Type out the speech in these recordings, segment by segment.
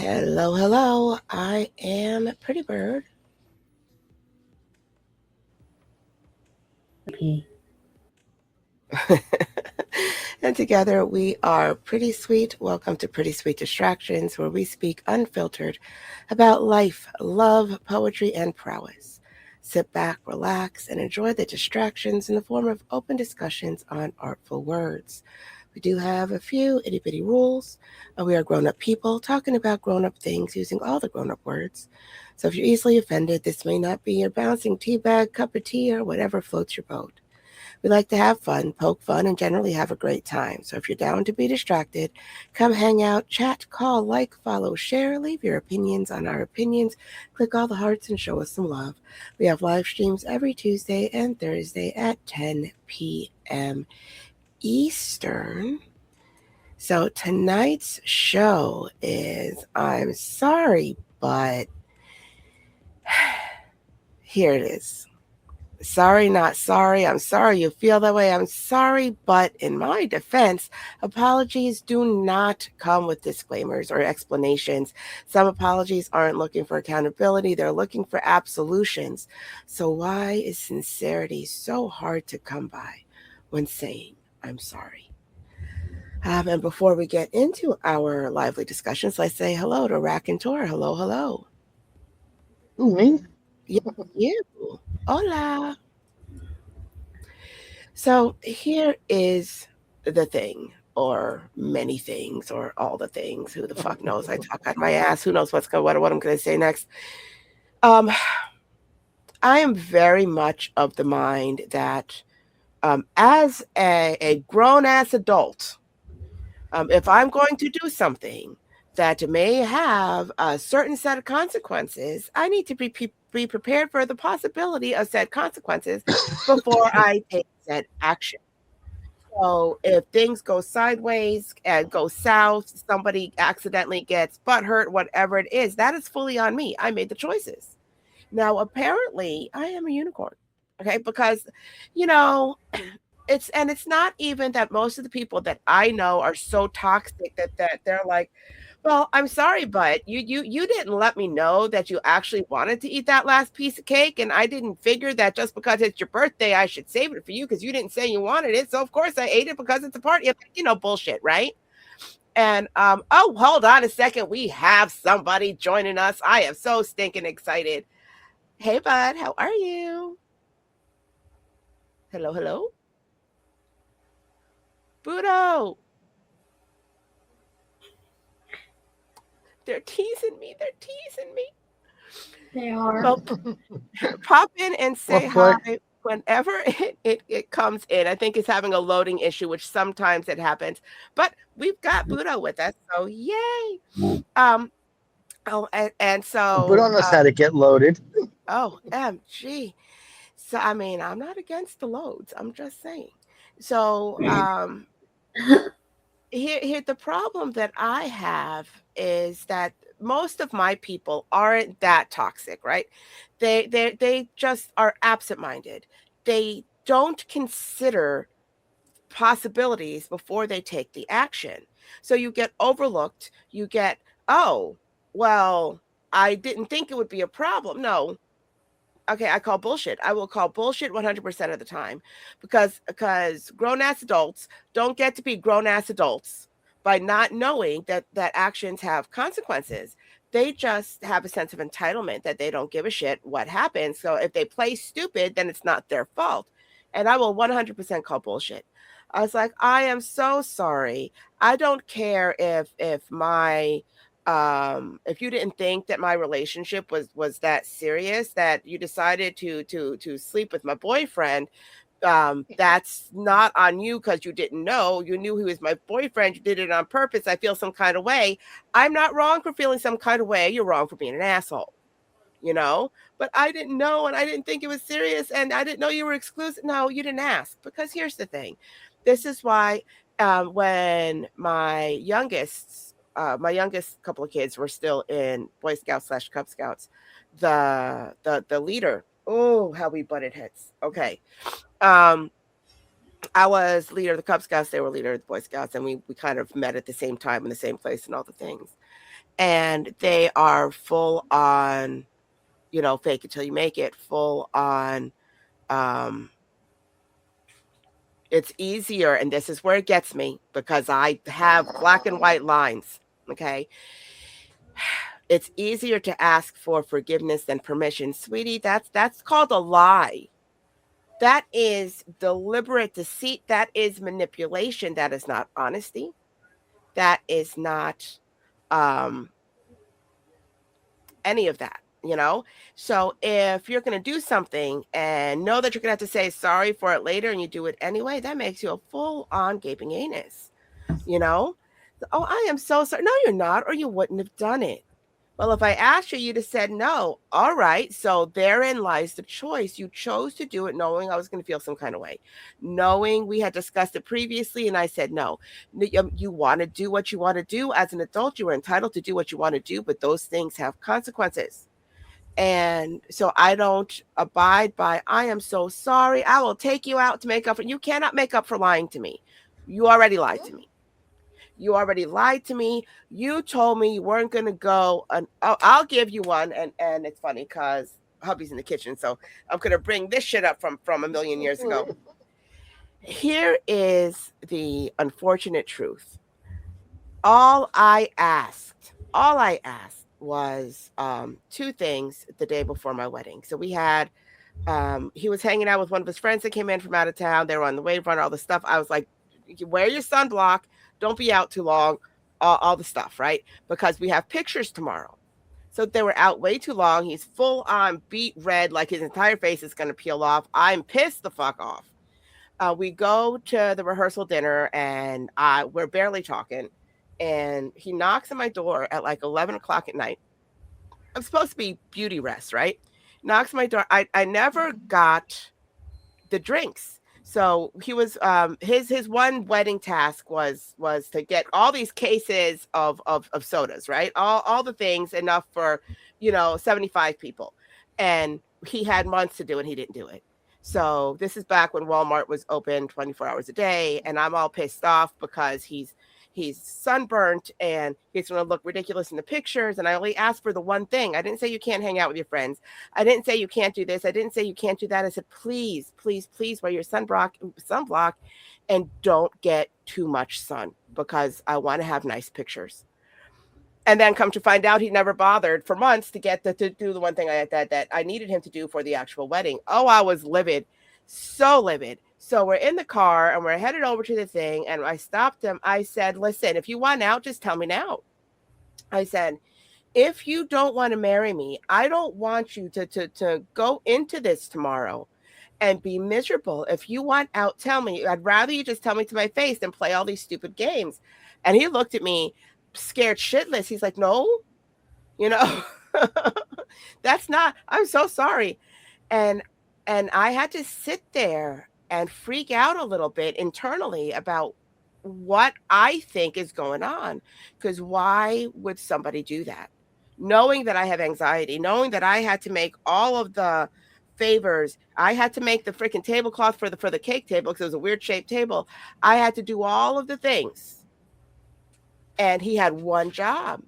Hello, hello. I am Pretty Bird. P. And together we are Pretty Sweet. Welcome to Pretty Sweet Distractions, where we speak unfiltered about life, love, poetry, and prowess. Sit back, relax, and enjoy the distractions in the form of open discussions on artful words. We do have a few itty bitty rules. We are grown up people talking about grown up things using all the grown up words. So if you're easily offended, this may not be your bouncing tea bag, cup of tea, or whatever floats your boat. We like to have fun, poke fun, and generally have a great time. So if you're down to be distracted, come hang out, chat, call, like, follow, share, leave your opinions on our opinions, click all the hearts, and show us some love. We have live streams every Tuesday and Thursday at 10 p.m. Eastern. So tonight's show is I'm sorry, but here it is. Sorry, not sorry. I'm sorry you feel that way. I'm sorry, but in my defense, apologies do not come with disclaimers or explanations. Some apologies aren't looking for accountability, they're looking for absolutions. So, why is sincerity so hard to come by when saying, I'm sorry? And before we get into our lively discussions, let's say hello to Rack and Tor. Hello, hello. Ooh, me? Yeah, you. Hola. So here is the thing, or many things, or all the things. Who the fuck knows? I talk out my ass. Who knows what I'm going to say next? Um, I am very much of the mind that, as a grown ass adult, if I'm going to do something that may have a certain set of consequences, I need to be prepared for the possibility of said consequences before I take said action. So if things go sideways and go south, somebody accidentally gets butt hurt, whatever it is, that is fully on me. I made the choices. Now, apparently, I am a unicorn. Okay, because you know, it's not even that most of the people that I know are so toxic that they're like, well, I'm sorry, but you didn't let me know that you actually wanted to eat that last piece of cake, and I didn't figure that just because it's your birthday, I should save it for you because you didn't say you wanted it. So of course I ate it because it's a party. Bullshit, right? And oh, hold on a second. We have somebody joining us. I am so stinking excited. Hey bud, how are you? Hello, hello. Budo. They're teasing me. They're teasing me. They are. Well, pop in and say What? hi whenever it comes in. I think it's having a loading issue, which sometimes it happens. But we've got Budo with us, so yay! Um, oh, and But so on us how to get loaded. OMG. So I mean, I'm not against the loads. I'm just saying. So here the problem that I have is that most of my people aren't that toxic, right? They just are absent-minded. They don't consider possibilities before they take the action. So you get overlooked, you get, oh, well, I didn't think it would be a problem. No, okay, I call bullshit. I will call bullshit 100% of the time because grown ass adults don't get to be grown ass adults by not knowing that actions have consequences. They just have a sense of entitlement that they don't give a shit what happens. So if they play stupid, then it's not their fault. And I will 100% call bullshit. I was like, I am so sorry. I don't care if you didn't think that my relationship was that serious that you decided to sleep with my boyfriend. That's not on you because you didn't know. You knew he was my boyfriend. You did it on purpose. I feel some kind of way. I'm not wrong for feeling some kind of way. You're wrong for being an asshole, you know? But I didn't know and I didn't think it was serious and I didn't know you were exclusive. No, you didn't ask. Because here's the thing. This is why when my youngest couple of kids were still in Boy Scouts / Cub Scouts, the leader, oh, how we butted heads. Okay. Um, I was leader of the Cub Scouts, they were leader of the Boy Scouts, and we kind of met at the same time in the same place and all the things. and they are full on, fake it till you make it, full on. um it's easier, and this is where it gets me because I have black and white lines. Okay. It's easier to ask for forgiveness than permission. Sweetie, that's called a lie. That is deliberate deceit. That is manipulation. That is not honesty. That is not um any of that, So if you're going to do something and know that you're going to have to say sorry for it later and you do it anyway, that makes you a full on gaping anus, you know? Oh, I am so sorry. No, you're not, or you wouldn't have done it. Well, if I asked you, you'd have said no. All right. So therein lies the choice. You chose to do it knowing I was going to feel some kind of way, knowing we had discussed it previously. And I said, no, you want to do what you want to do as an adult. You are entitled to do what you want to do, but those things have consequences. And so I don't abide by, I am so sorry. I will take you out to make up for, you cannot make up for lying to me. You already lied to me. You already lied to me. You told me you weren't going to go. And I'll give you one. And it's funny because hubby's in the kitchen. So I'm going to bring this shit up from a million years ago. Here is the unfortunate truth. All I asked was two things the day before my wedding. So we had, he was hanging out with one of his friends that came in from out of town. They were on the wave run, all the stuff. I was like, wear your sunblock. Don't be out too long, all the stuff, right? Because we have pictures tomorrow. So they were out way too long. He's full on beet red, like his entire face is going to peel off. I'm pissed the fuck off. We go to the rehearsal dinner and we're barely talking. And he knocks on my door at like 11 o'clock at night. I'm supposed to be beauty rest, right? Knocks on my door. I never got the drinks. So he was his one wedding task was to get all these cases of sodas, right? All the things enough for 75 people, and he had months to do it. He didn't do it. So this is back when Walmart was open 24 hours a day, and I'm all pissed off because he's sunburnt and he's going to look ridiculous in the pictures. And I only asked for the one thing. I didn't say you can't hang out with your friends. I didn't say you can't do this. I didn't say you can't do that. I said, please, please, please wear your sunblock and don't get too much sun because I want to have nice pictures. And then come to find out he never bothered for months to do the one thing that I needed him to do for the actual wedding. Oh, I was livid, so livid. So we're in the car and we're headed over to the thing. And I stopped him. I said, listen, if you want out, just tell me now. I said, if you don't want to marry me, I don't want you to go into this tomorrow and be miserable. If you want out, tell me. I'd rather you just tell me to my face than play all these stupid games. And he looked at me scared shitless. He's like, no, that's not, I'm so sorry. And I had to sit there and freak out a little bit internally about what I think is going on. Because why would somebody do that? Knowing that I have anxiety, knowing that I had to make all of the favors, I had to make the freaking tablecloth for the cake table because it was a weird shaped table. I had to do all of the things. And he had one job.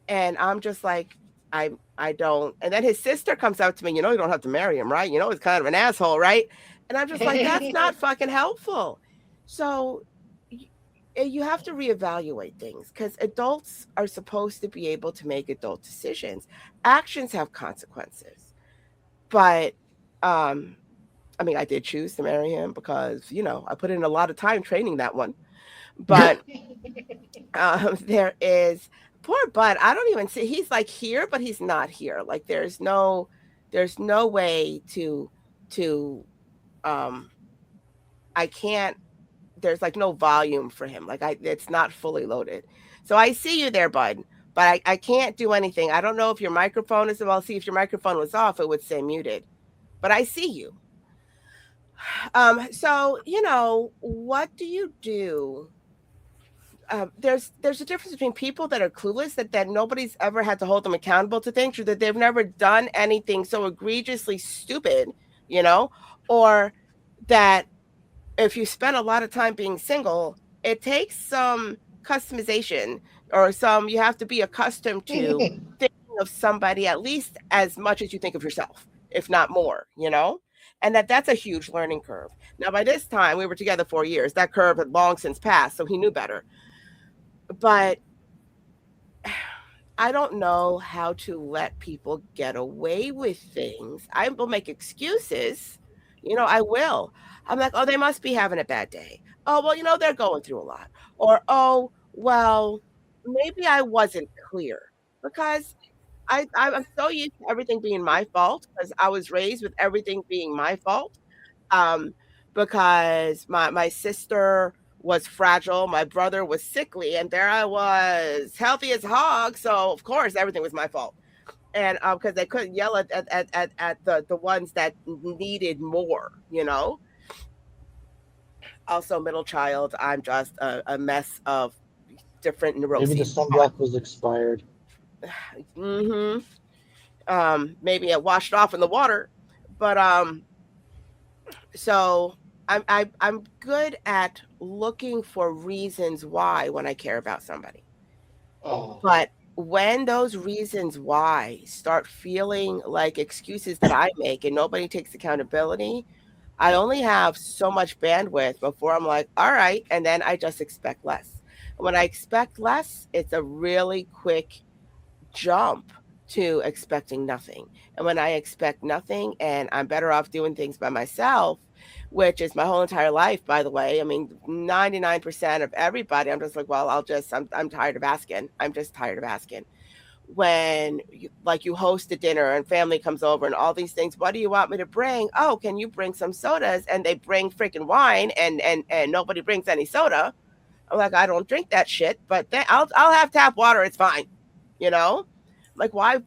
And I'm just like, I don't. And then his sister comes up to me, you don't have to marry him, right? He's kind of an asshole, right? And I'm just like, that's not fucking helpful. So you have to reevaluate things because adults are supposed to be able to make adult decisions. Actions have consequences. But I mean, I did choose to marry him because, I put in a lot of time training that one. But there is poor Bud. I don't even see, he's like here, but he's not here. Like there's no way to I can't, there's like no volume for him. Like it's not fully loaded. So I see you there, Bud, but I can't do anything. I don't know if your microphone is, well, see, if your microphone was off, it would say muted, but I see you. So, what do you do? There's a difference between people that are clueless, that nobody's ever had to hold them accountable to things, or that they've never done anything so egregiously stupid, or that if you spend a lot of time being single, it takes some customization or some you have to be accustomed to thinking of somebody at least as much as you think of yourself, if not more, and that's a huge learning curve. Now by this time we were together 4 years, that curve had long since passed, so he knew better. But I don't know how to let people get away with things. I will make excuses. I will. I'm like, oh, they must be having a bad day. Oh, well, they're going through a lot. Or, oh, well, maybe I wasn't clear, because I'm so used to everything being my fault, because I was raised with everything being my fault. Um, because my sister was fragile, my brother was sickly, and there I was, healthy as hog. So of course everything was my fault, and because they couldn't yell at the ones that needed more. Also, middle child, I'm just a mess of different Maybe the neuroses. sunblock was expired. Mm-hmm. Maybe it washed off in the water, but so I'm good at looking for reasons why when I care about somebody. Oh, But when those reasons why start feeling like excuses that I make and nobody takes accountability, I only have so much bandwidth before I'm like, all right, and then I just expect less. When I expect less, it's a really quick jump to expecting nothing. And when I expect nothing and I'm better off doing things by myself, which is my whole entire life, by the way. I mean, 99% of everybody, I'm just like, well, I'm tired of asking. I'm just tired of asking. When you host a dinner and family comes over and all these things, what do you want me to bring? Oh, can you bring some sodas? And they bring freaking wine, and nobody brings any soda. I'm like, I don't drink that shit, but then I'll have tap water. It's fine. You know, like why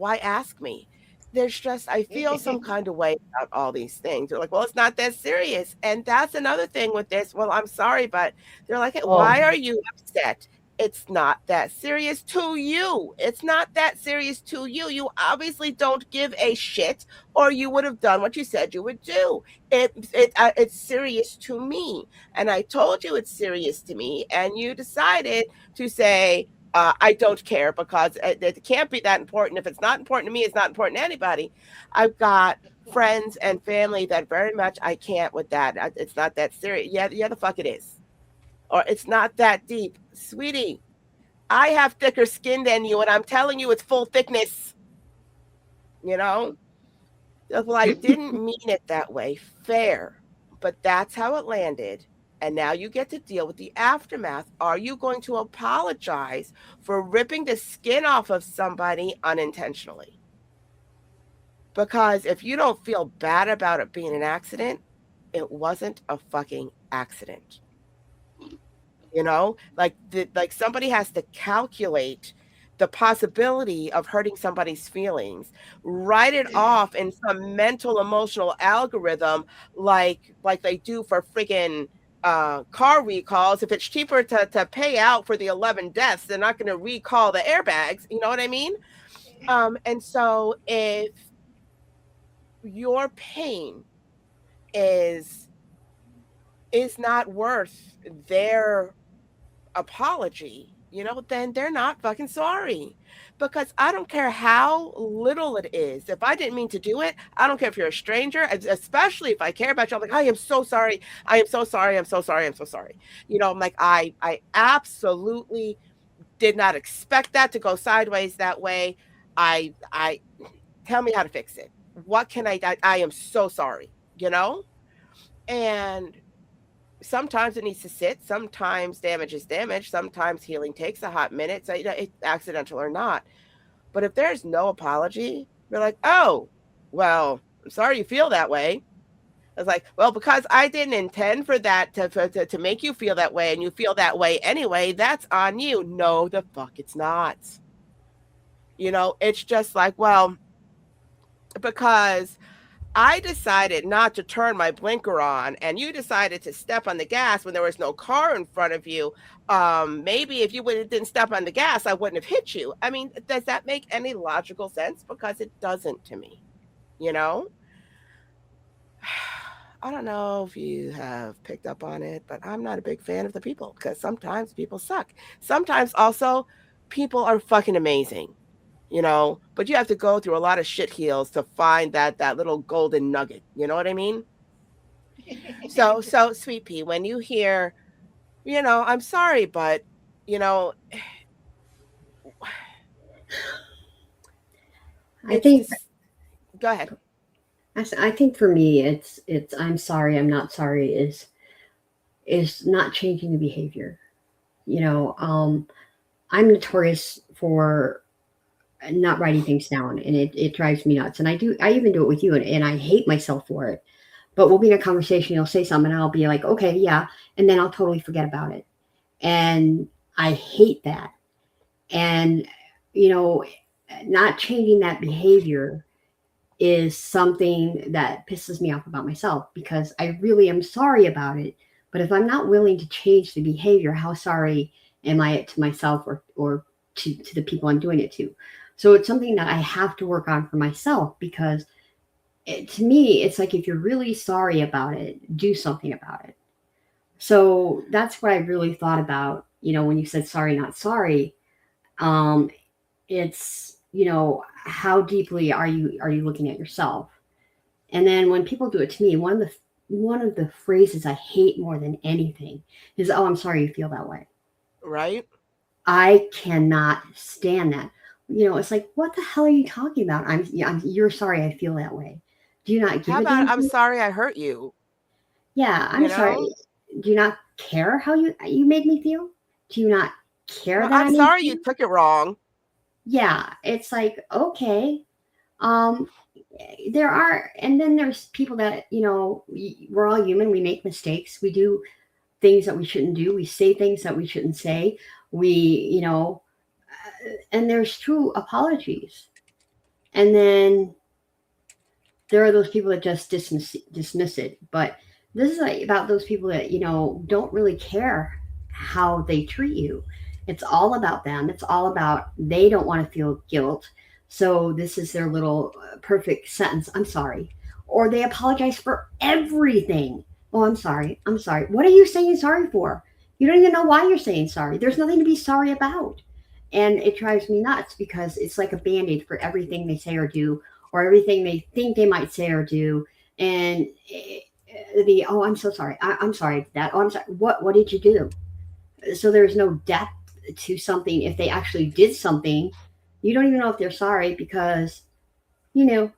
ask me? There's just I feel some kind of way about all these things. They're like, well, it's not that serious, and that's another thing with this. Well, I'm sorry, but they're like, why oh, are you upset? It's not that serious to you. It's not that serious to you. You obviously don't give a shit, or you would have done what you said you would do. It's serious to me, and I told you it's serious to me, and you decided to say, I don't care because it can't be that important. If it's not important to me, it's not important to anybody. I've got friends and family that very much I can't with that. It's not that serious. Yeah, the fuck it is. Or it's not that deep. Sweetie, I have thicker skin than you, and I'm telling you it's full thickness. You know? Well, I didn't mean it that way. Fair. But that's how it landed. And now you get to deal with the aftermath. Are you going to apologize for ripping the skin off of somebody unintentionally? Because if you don't feel bad about it being an accident, it wasn't a fucking accident. Like somebody has to calculate the possibility of hurting somebody's feelings, write it off in some mental emotional algorithm, like they do for friggin' car recalls. If it's cheaper to pay out for the 11 deaths, they're not going to recall the airbags. You know what I mean? And so if your pain is not worth their apology, then they're not fucking sorry. Because I don't care how little it is. If I didn't mean to do it, I don't care if you're a stranger, especially if I care about you. I'm like, I am so sorry. I am so sorry. I'm so sorry. I'm so sorry. I'm like, I absolutely did not expect that to go sideways that way. I tell me how to fix it. What can I am so sorry, and sometimes it needs to sit. Sometimes damage is damage. Sometimes healing takes a hot minute. So, it's accidental or not. But if there's no apology, you're like, oh, well, I'm sorry you feel that way. It's like, well, because I didn't intend for that to make you feel that way, and you feel that way anyway, that's on you. No, the fuck it's not. It's just like, well, because I decided not to turn my blinker on, and you decided to step on the gas when there was no car in front of you. Maybe if you didn't step on the gas, I wouldn't have hit you. I mean, does that make any logical sense? Because it doesn't to me, you know? I don't know if you have picked up on it, but I'm not a big fan of the people because sometimes people suck. Sometimes also people are fucking amazing, but you have to go through a lot of shit heels to find that little golden nugget. You know what I mean? So sweet pea, when you hear, I'm sorry, but you know, I it's think this. Go ahead. I think for me, it's I'm sorry, I'm not sorry is not changing the behavior. You know, I'm notorious for not writing things down, and it drives me nuts. And I even do it with you, and I hate myself for it. But we'll be in a conversation, you'll say something, and I'll be like, okay, yeah, and then I'll totally forget about it. And I hate that. And you know, not changing that behavior is something that pisses me off about myself because I really am sorry about it. But if I'm not willing to change the behavior, how sorry am I to myself or to the people I'm doing it to? So it's something that I have to work on for myself because to me, it's like if you're really sorry about it, do something about it. So that's what I really thought about, when you said sorry, not sorry. Um, it's, how deeply are you looking at yourself? And then when people do it to me, one of the phrases I hate more than anything is, "Oh, I'm sorry you feel that way." Right? I cannot stand that. It's like, what the hell are you talking about? You're sorry I feel that way. Do you not How give a about damn? I'm sorry I hurt you? Yeah, You I'm sorry. know? Do you not care how you made me feel? Do you not care Well, that I'm I made sorry you you? took it wrong. Yeah, it's like, okay. Um, there are, and then there's people that, we're all human. We make mistakes. We do things that we shouldn't do. We say things that we shouldn't say. We, and there's true apologies. And then there are those people that just dismiss it. But this is like about those people that, don't really care how they treat you. It's all about them. It's all about they don't want to feel guilt. So this is their little perfect sentence. I'm sorry. Or they apologize for everything. Oh, I'm sorry. I'm sorry. What are you saying sorry for? You don't even know why you're saying sorry. There's nothing to be sorry about. And it drives me nuts because it's like a band aid for everything they say or do, or everything they think they might say or do. And oh, I'm so sorry. I'm sorry for that. Oh, I'm sorry. What did you do? So there's no depth to something. If they actually did something, you don't even know if they're sorry because, you know,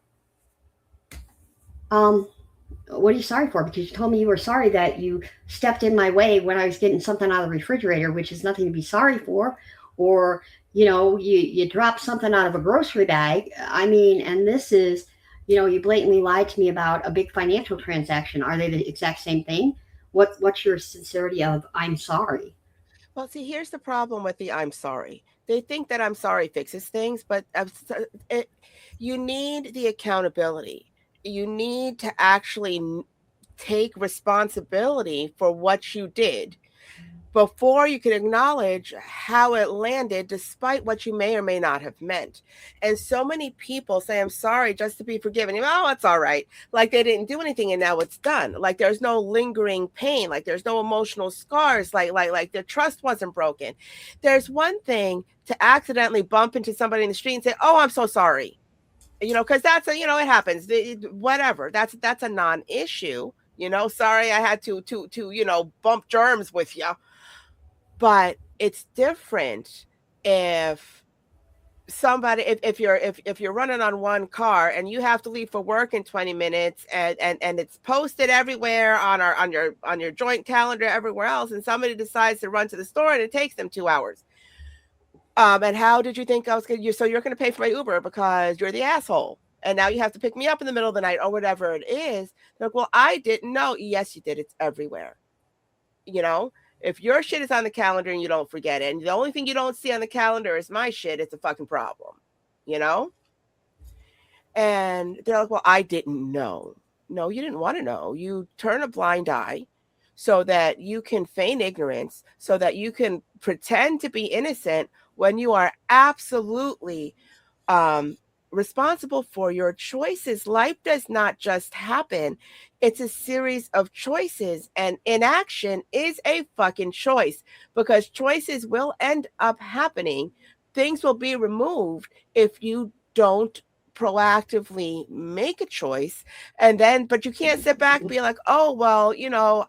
um, what are you sorry for? Because you told me you were sorry that you stepped in my way when I was getting something out of the refrigerator, which is nothing to be sorry for. Or, you dropped something out of a grocery bag. I mean, and this is, you blatantly lied to me about a big financial transaction. Are they the exact same thing? What's your sincerity of I'm sorry? Well, see, here's the problem with the I'm sorry. They think that I'm sorry fixes things, but you need the accountability. You need to actually take responsibility for what you did before you can acknowledge how it landed, despite what you may or may not have meant. And so many people say, I'm sorry just to be forgiven. Oh, it's all right. Like they didn't do anything and now it's done. Like there's no lingering pain. Like there's no emotional scars. Like their trust wasn't broken. There's one thing to accidentally bump into somebody in the street and say, oh, I'm so sorry. Because that's it happens. Whatever. That's a non-issue. Sorry I had to bump germs with you, but it's different if somebody if you're running on one car and you have to leave for work in 20 minutes and it's posted everywhere on your joint calendar everywhere else, and somebody decides to run to the store and it takes them 2 hours. And how did you think I was going to, so you're going to pay for my Uber because you're the asshole. And now you have to pick me up in the middle of the night or whatever it is. They're like, well, I didn't know. Yes, you did. It's everywhere. you know if your shit is on the calendar and you don't forget it, and the only thing you don't see on the calendar is my shit, it's a fucking problem. you know and they're like, well, I didn't know. No, you didn't want to know. You turn a blind eye so that you can feign ignorance, so that you can pretend to be innocent when you are absolutely um responsible for your choices. Life does not just happen. It's a series of choices, and inaction is a fucking choice, because choices will end up happening. Things will be removed if you don't proactively make a choice. And then, but you can't sit back and be like, oh, well,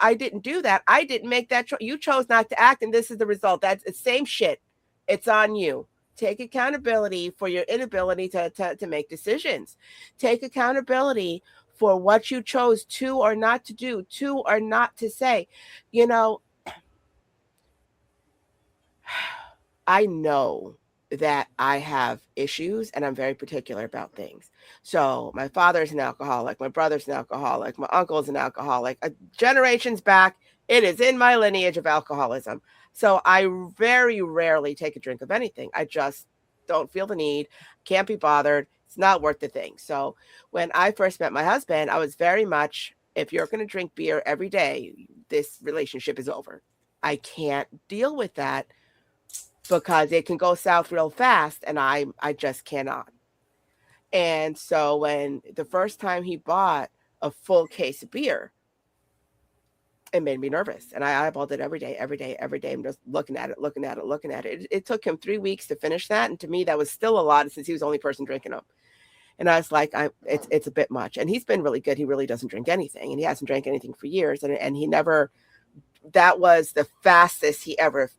I didn't do that. I didn't make that choice. You chose not to act, and this is the result. That's the same shit. It's on you. Take accountability for your inability to make decisions. Take accountability for what you chose to or not to do, to or not to say. I know that I have issues, and I'm very particular about things. So my father's an alcoholic, my brother's an alcoholic, my uncle's an alcoholic. Generations back, it is in my lineage of alcoholism. So I very rarely take a drink of anything. I just don't feel the need, can't be bothered. It's not worth the thing. So when I first met my husband, I was very much, if you're going to drink beer every day, this relationship is over. I can't deal with that, because it can go south real fast, and I just cannot. And so when the first time he bought a full case of beer, it made me nervous, and I eyeballed it every day. I'm just looking at it. It took him 3 weeks to finish that, and to me that was still a lot, since he was the only person drinking them. And I was like, it's a bit much. And he's been really good. He really doesn't drink anything, and he hasn't drank anything for years, and he never. That was the fastest he ever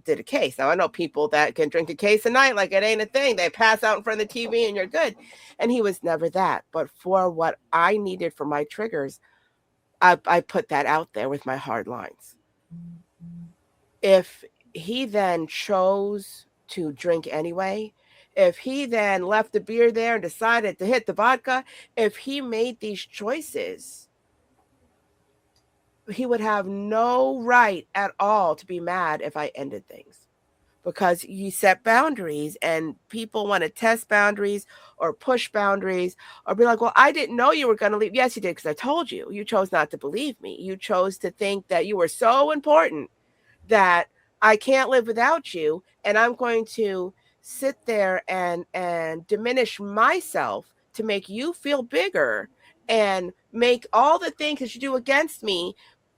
did a case. Now I know people that can drink a case a night like it ain't a thing. They pass out in front of the TV and you're good. And he was never that. But for what I needed for my triggers, I put that out there with my hard lines. If he then chose to drink anyway, if he then left the beer there and decided to hit the vodka, if he made these choices, he would have no right at all to be mad if I ended things, because you set boundaries, and people want to test boundaries or push boundaries or be like, well, I didn't know you were going to leave. Yes, you did, because I told you. You chose not to believe me. You chose to think that you were so important that I can't live without you, and I'm going to sit there and diminish myself to make you feel bigger and make all the things that you do against me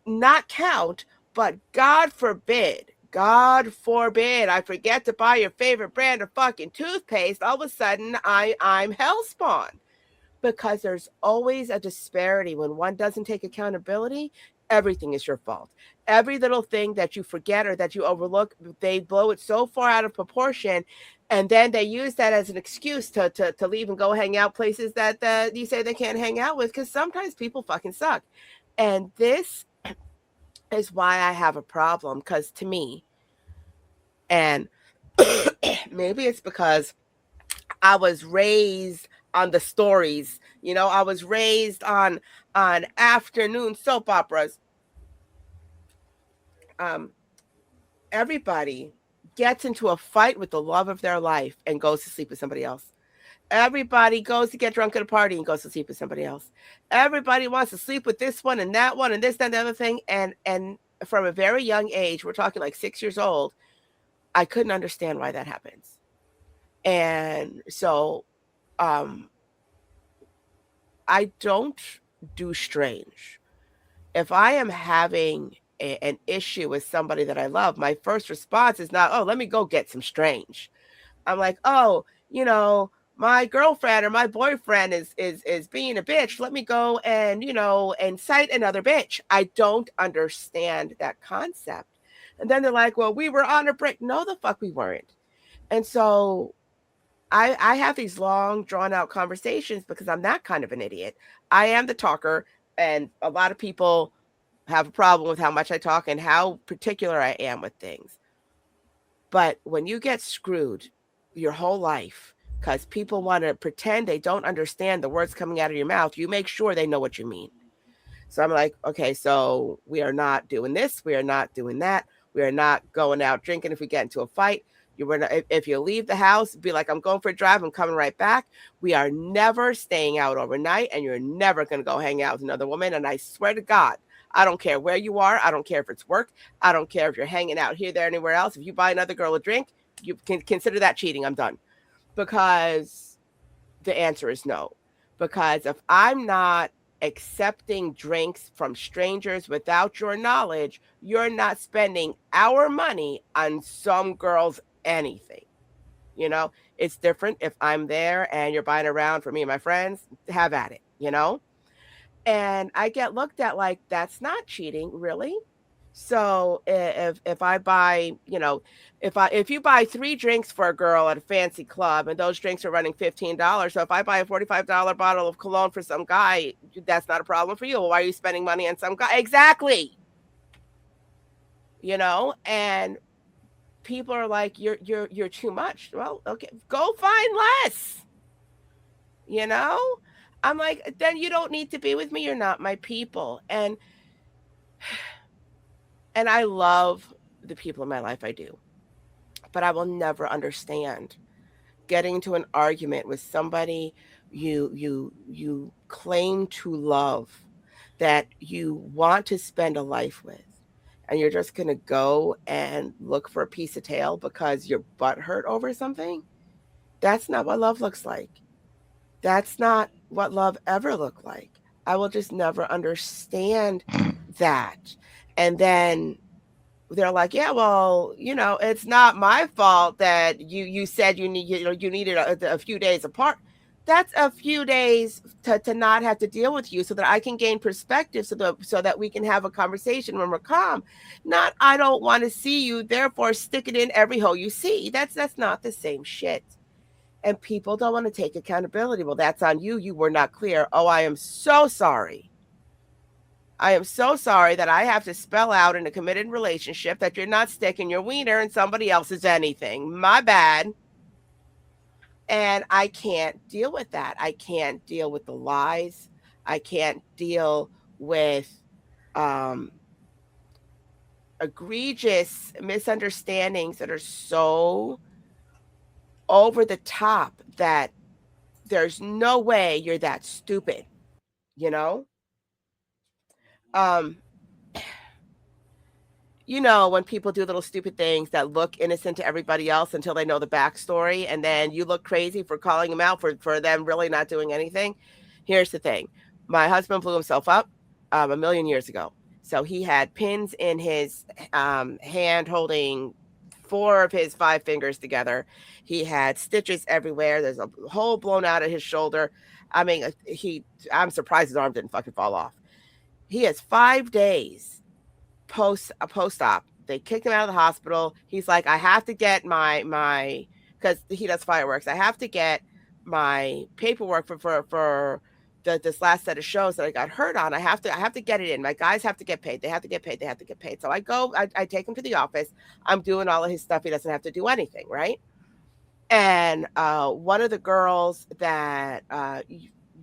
not count. But God forbid I forget to buy your favorite brand of fucking toothpaste. All of a sudden I'm hellspawn, because there's always a disparity. When one doesn't take accountability, everything is your fault. Every little thing that you forget or that you overlook, they blow it so far out of proportion, and then they use that as an excuse to leave and go hang out places that you say they can't hang out with, because sometimes people fucking suck. And this is why I have a problem, because to me, and maybe it's because I was raised on the stories, I was raised on afternoon soap operas. Everybody gets into a fight with the love of their life and goes to sleep with somebody else. Everybody goes to get drunk at a party and goes to sleep with somebody else. Everybody wants to sleep with this one and that one and this, that, and the other thing. And from a very young age, we're talking like 6 years old, I couldn't understand why that happens. And so I don't do strange. If I am having an issue with somebody that I love, my first response is not, oh, let me go get some strange. I'm like, oh, my girlfriend or my boyfriend is being a bitch. Let me go and, incite another bitch. I don't understand that concept. And then they're like, well, we were on a break. No, the fuck we weren't. And so I have these long, drawn out conversations because I'm that kind of an idiot. I am the talker, and a lot of people have a problem with how much I talk and how particular I am with things. But when you get screwed your whole life because people want to pretend they don't understand the words coming out of your mouth, you make sure they know what you mean. So I'm like, okay, so we are not doing this. We are not doing that. We are not going out drinking if we get into a fight. If you leave the house, be like, I'm going for a drive, I'm coming right back. We are never staying out overnight, and you're never going to go hang out with another woman. And I swear to God, I don't care where you are. I don't care if it's work. I don't care if you're hanging out here, there, anywhere else. If you buy another girl a drink, you can consider that cheating. I'm done. Because the answer is no. Because if I'm not accepting drinks from strangers without your knowledge, you're not spending our money on some girl's anything. You know, it's different if I'm there and you're buying around for me and my friends, have at it, you know? And I get looked at like, that's not cheating, really? So if I buy, you know, if you buy 3 drinks for a girl at a fancy club and those drinks are running $15, so if I buy a $45 bottle of cologne for some guy, that's not a problem for you. Well, why are you spending money on some guy? Exactly. You know, and people are like, you're too much. Well, okay, go find less. You know? I'm like, then you don't need to be with me. You're not my people. And I love the people in my life. I do. But I will never understand getting into an argument with somebody you claim to love, that you want to spend a life with, and you're just going to go and look for a piece of tail because your butt hurt over something. That's not what love looks like. That's not what love ever looked like. I will just never understand that. And then they're like, yeah, well, you know, it's not my fault that you said you needed a few days apart. That's a few days to not have to deal with you, so that I can gain perspective, so that we can have a conversation when we're calm. Not, I don't want to see you, therefore stick it in every hole you see. That's not the same shit. And people don't want to take accountability. Well, that's on you. You were not clear. Oh, I am so sorry. I am so sorry that I have to spell out in a committed relationship that you're not sticking your wiener in somebody else's anything. My bad. And I can't deal with that. I can't deal with the lies. I can't deal with egregious misunderstandings that are so over the top that there's no way you're that stupid, you know? Um, you know, when people do little stupid things that look innocent to everybody else until they know the backstory, and then you look crazy for calling them out for them really not doing anything. Here's the thing. My husband blew himself up a million years ago. So he had pins in his hand holding 4 of his 5 fingers together. He had stitches everywhere. There's a hole blown out of his shoulder. I mean, I'm surprised his arm didn't fucking fall off. He has 5 days post-op. They kicked him out of the hospital. He's like, I have to get my because he does fireworks. I have to get my paperwork for this last set of shows that I got hurt on. I have to get it in. My guys have to get paid. They have to get paid. So I take him to the office. I'm doing all of his stuff. He doesn't have to do anything, right? And one of the girls that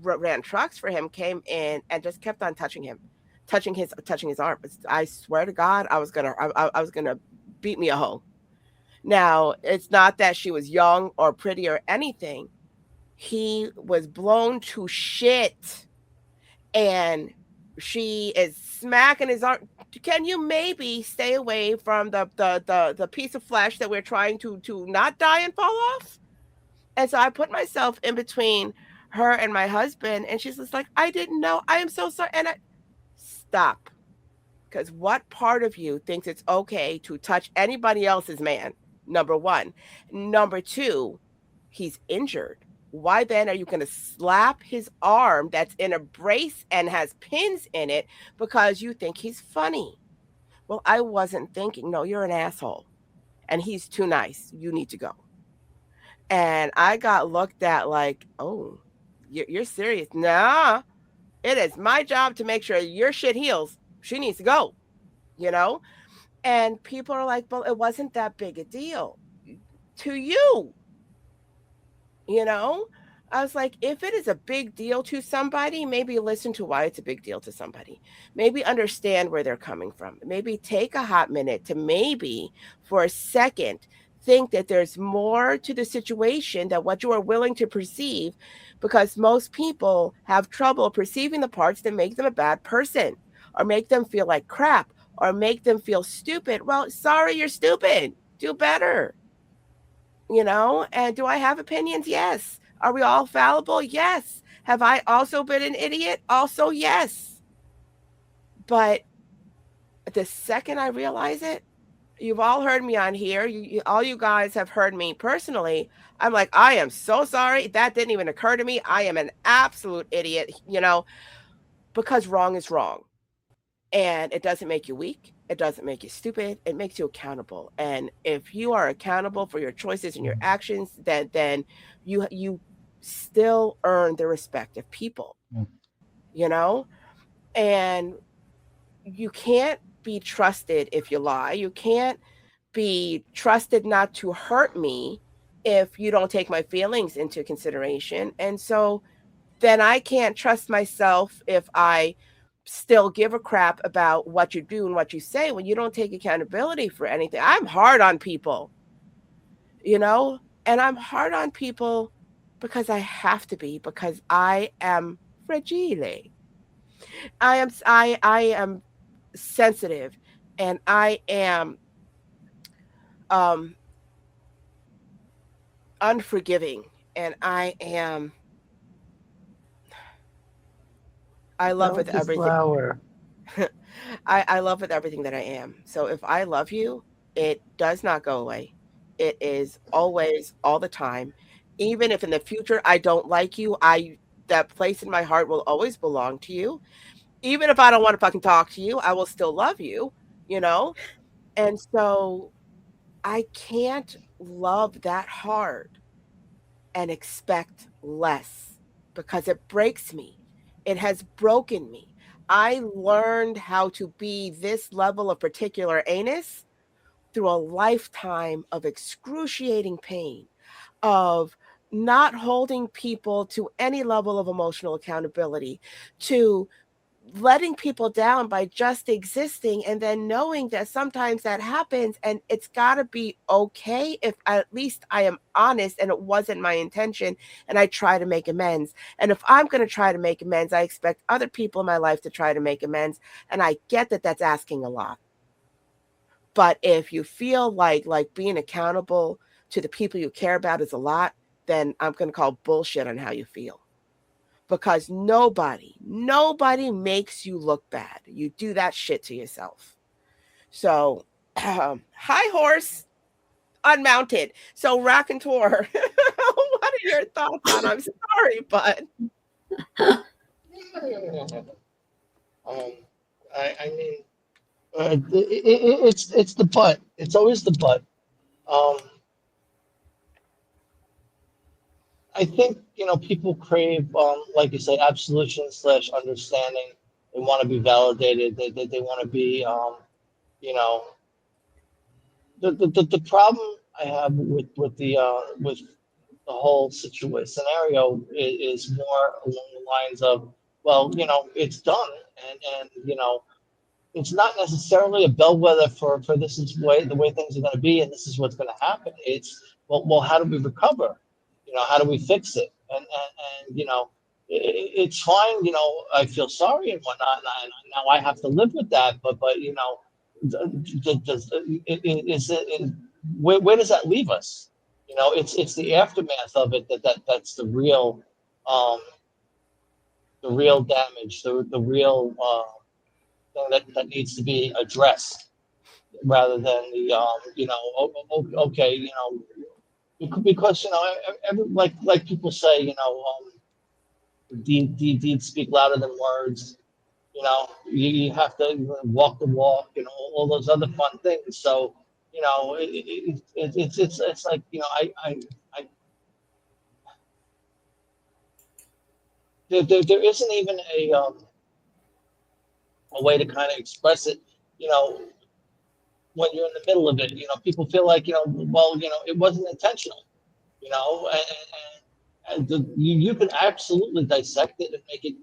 ran trucks for him came in and just kept on touching him, touching his arm. I swear to God, I was gonna beat me a hoe. Now, it's not that she was young or pretty or anything. He was blown to shit, and she is smacking his arm. Can you maybe stay away from the piece of flesh that we're trying to not die and fall off? And so I put myself in between her and my husband, and she's just like, I didn't know. I am so sorry. And I stop. Because what part of you thinks it's okay to touch anybody else's man? Number one. Number two, he's injured. Why then are you going to slap his arm that's in a brace and has pins in it because you think he's funny? Well, I wasn't thinking. No, you're an asshole. And he's too nice. You need to go. And I got looked at like, oh, you're serious? Nah, it is my job to make sure your shit heals. She needs to go, you know? And people are like, well, it wasn't that big a deal to you. You know, I was like, if it is a big deal to somebody, maybe listen to why it's a big deal to somebody. Maybe understand where they're coming from. Maybe take a hot minute to maybe for a second think that there's more to the situation than what you are willing to perceive, because most people have trouble perceiving the parts that make them a bad person or make them feel like crap or make them feel stupid. Well, sorry, you're stupid. Do better. You know, and do I have opinions? Yes. Are we all fallible? Yes. Have I also been an idiot? Also, yes. But the second I realize it, you've all heard me on here. All you guys have heard me personally. I'm like, I am so sorry. That didn't even occur to me. I am an absolute idiot, because wrong is wrong. And it doesn't make you weak. It doesn't make you stupid. It makes you accountable. And if you are accountable for your choices and your actions, then you still earn the respect of people. You know? And you can't be trusted if you lie. You can't be trusted not to hurt me if you don't take my feelings into consideration. And so then I can't trust myself if I still give a crap about what you do and what you say when you don't take accountability for anything. I'm hard on people, and I'm hard on people because I have to be, because I am fragile. I am sensitive, and I am unforgiving, and I love with everything. Flower. I love with everything that I am. So if I love you, it does not go away. It is always, all the time. Even if in the future I don't like you, that place in my heart will always belong to you. Even if I don't want to fucking talk to you, I will still love you, you know? And so I can't love that hard and expect less, because it breaks me. It has broken me. I learned how to be this level of particular anus through a lifetime of excruciating pain, of not holding people to any level of emotional accountability, to letting people down by just existing, and then knowing that sometimes that happens, and it's got to be okay if at least I am honest and it wasn't my intention, and I try to make amends. And if I'm going to try to make amends, I expect other people in my life to try to make amends, and I get that that's asking a lot. But if you feel like being accountable to the people you care about is a lot, then I'm going to call bullshit on how you feel. Because nobody makes you look bad. You do that shit to yourself. So, high horse, unmounted. So, raconteur, what are your thoughts on? I'm sorry, but I mean, it's the but. It's always the but. Um, I think people crave, like you say, absolution slash understanding. They want to be validated. They want to be, you know, the problem I have with the whole situation scenario is more along the lines of, well, it's done, and it's not necessarily a bellwether for this is the way things are going to be, and this is what's going to happen. It's, well, how do we recover? How do we fix it? And it's fine. I feel sorry and whatnot. And now I have to live with that. But does is it, where does that leave us? It's the aftermath of it that's um, the real damage, the real thing that needs to be addressed, rather than the okay, because like people say, deeds speak louder than words. You have to walk the walk and all those other fun things. So it's like, I there isn't even a way to kind of express it. You know, when you're in the middle of it, people feel like, well, it wasn't intentional. You can absolutely dissect it and make it,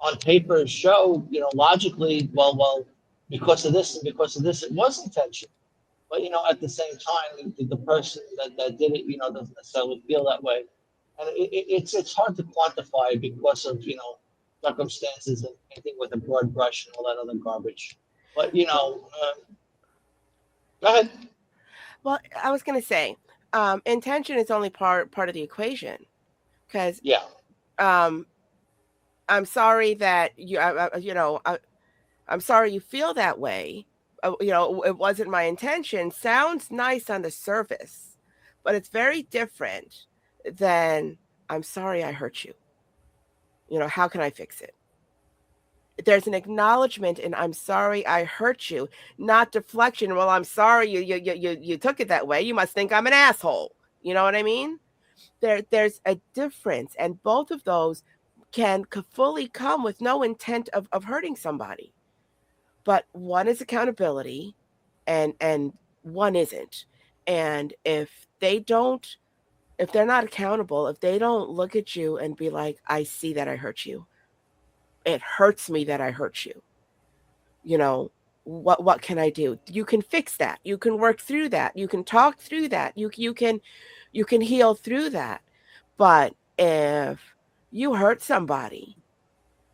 on paper show, logically, well, because of this and because of this, it was intentional. But at the same time, the person that did it, doesn't necessarily feel that way, and it's hard to quantify because of circumstances and painting with a broad brush and all that other garbage. But go ahead. well, I was going to say, intention is only part of the equation, because Yeah. I'm sorry that I'm sorry you feel that way. It wasn't my intention. Sounds nice on the surface, but it's very different than I'm sorry I hurt you. How can I fix it? There's an acknowledgement and I'm sorry I hurt you, not deflection. Well, I'm sorry you took it that way. You must think I'm an asshole. You know what I mean? There's a difference, and both of those can fully come with no intent of hurting somebody. But one is accountability and one isn't. And if they're not accountable, if they don't look at you and be like, I see that I hurt you. It hurts me that I hurt you. You know, what can I do? You can fix that. You can work through that. You can talk through that. You can heal through that. But if you hurt somebody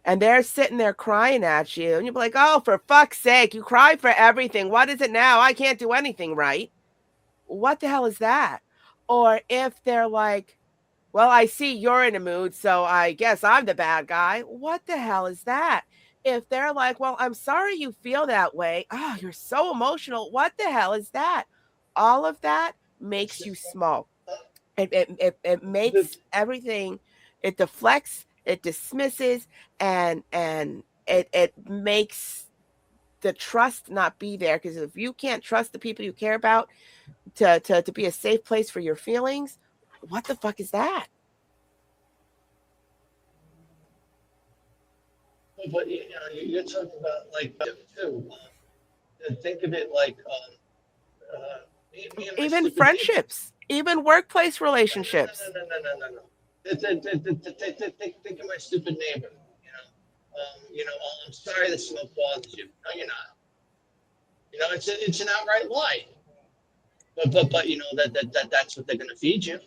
and they're sitting there crying at you, and you're like, oh, for fuck's sake, you cry for everything. What is it now? I can't do anything right. What the hell is that? Or if they're like, well, I see you're in a mood, so I guess I'm the bad guy. What the hell is that? If they're like, well, I'm sorry you feel that way. Oh, you're so emotional. What the hell is that? All of that makes you small. It makes everything, it deflects, it dismisses, and it makes the trust not be there. Because if you can't trust the people you care about to be a safe place for your feelings, what the fuck is that? But you're talking about like too. Think of it like me and my Even stupid friendships, even workplace relationships. no. Think of my stupid neighbor. Oh, I'm sorry the smoke bothers you. No, you're not. It's an outright lie. But that's what they're gonna feed you.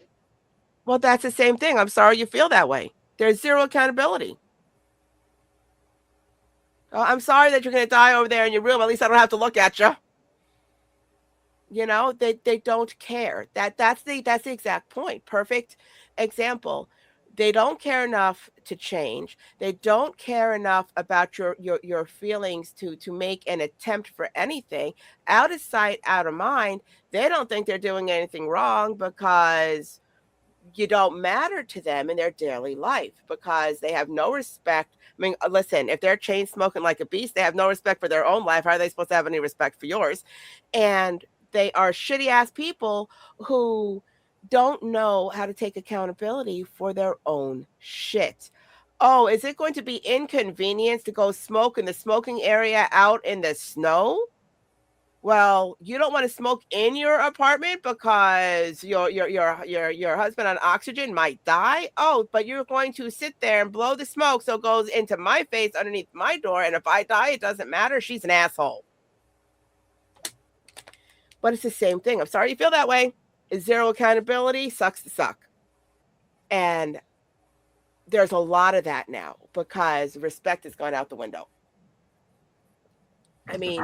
Well, that's the same thing. I'm sorry you feel that way. There's zero accountability. Oh, I'm sorry that you're going to die over there in your room. At least I don't have to look at you. They don't care. That's the exact point. Perfect example. They don't care enough to change. They don't care enough about your feelings to make an attempt for anything. Out of sight, out of mind. They don't think they're doing anything wrong because you don't matter to them in their daily life, because they have no respect. I mean, listen, if they're chain smoking like a beast, they have no respect for their own life. How are they supposed to have any respect for yours? And they are shitty ass people who don't know how to take accountability for their own shit. Oh, is it going to be inconvenience to go smoke in the smoking area out in the snow? Well, you don't want to smoke in your apartment because your husband on oxygen might die. Oh, but you're going to sit there and blow the smoke so it goes into my face underneath my door, and if I die, it doesn't matter. She's an asshole. But it's the same thing. I'm sorry you feel that way. Is zero accountability, sucks to suck. And there's a lot of that now because respect has gone out the window. I mean,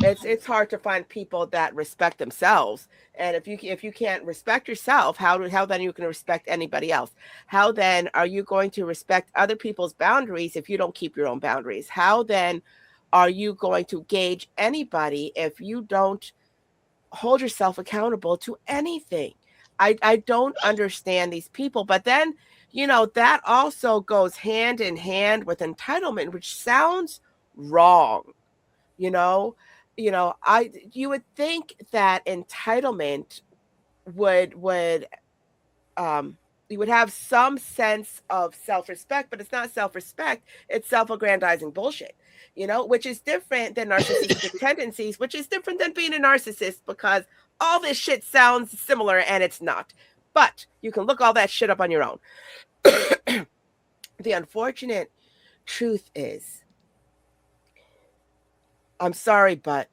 it's hard to find people that respect themselves. And if you can't respect yourself, how then you can respect anybody else? How then are you going to respect other people's boundaries if you don't keep your own boundaries? How then are you going to gauge anybody if you don't hold yourself accountable to anything? I don't understand these people. But then, that also goes hand in hand with entitlement, which sounds wrong. You would think that entitlement would you would have some sense of self-respect, but it's not self-respect, it's self-aggrandizing bullshit, which is different than narcissistic tendencies, which is different than being a narcissist, because all this shit sounds similar and it's not. But you can look all that shit up on your own. The unfortunate truth is, I'm sorry, but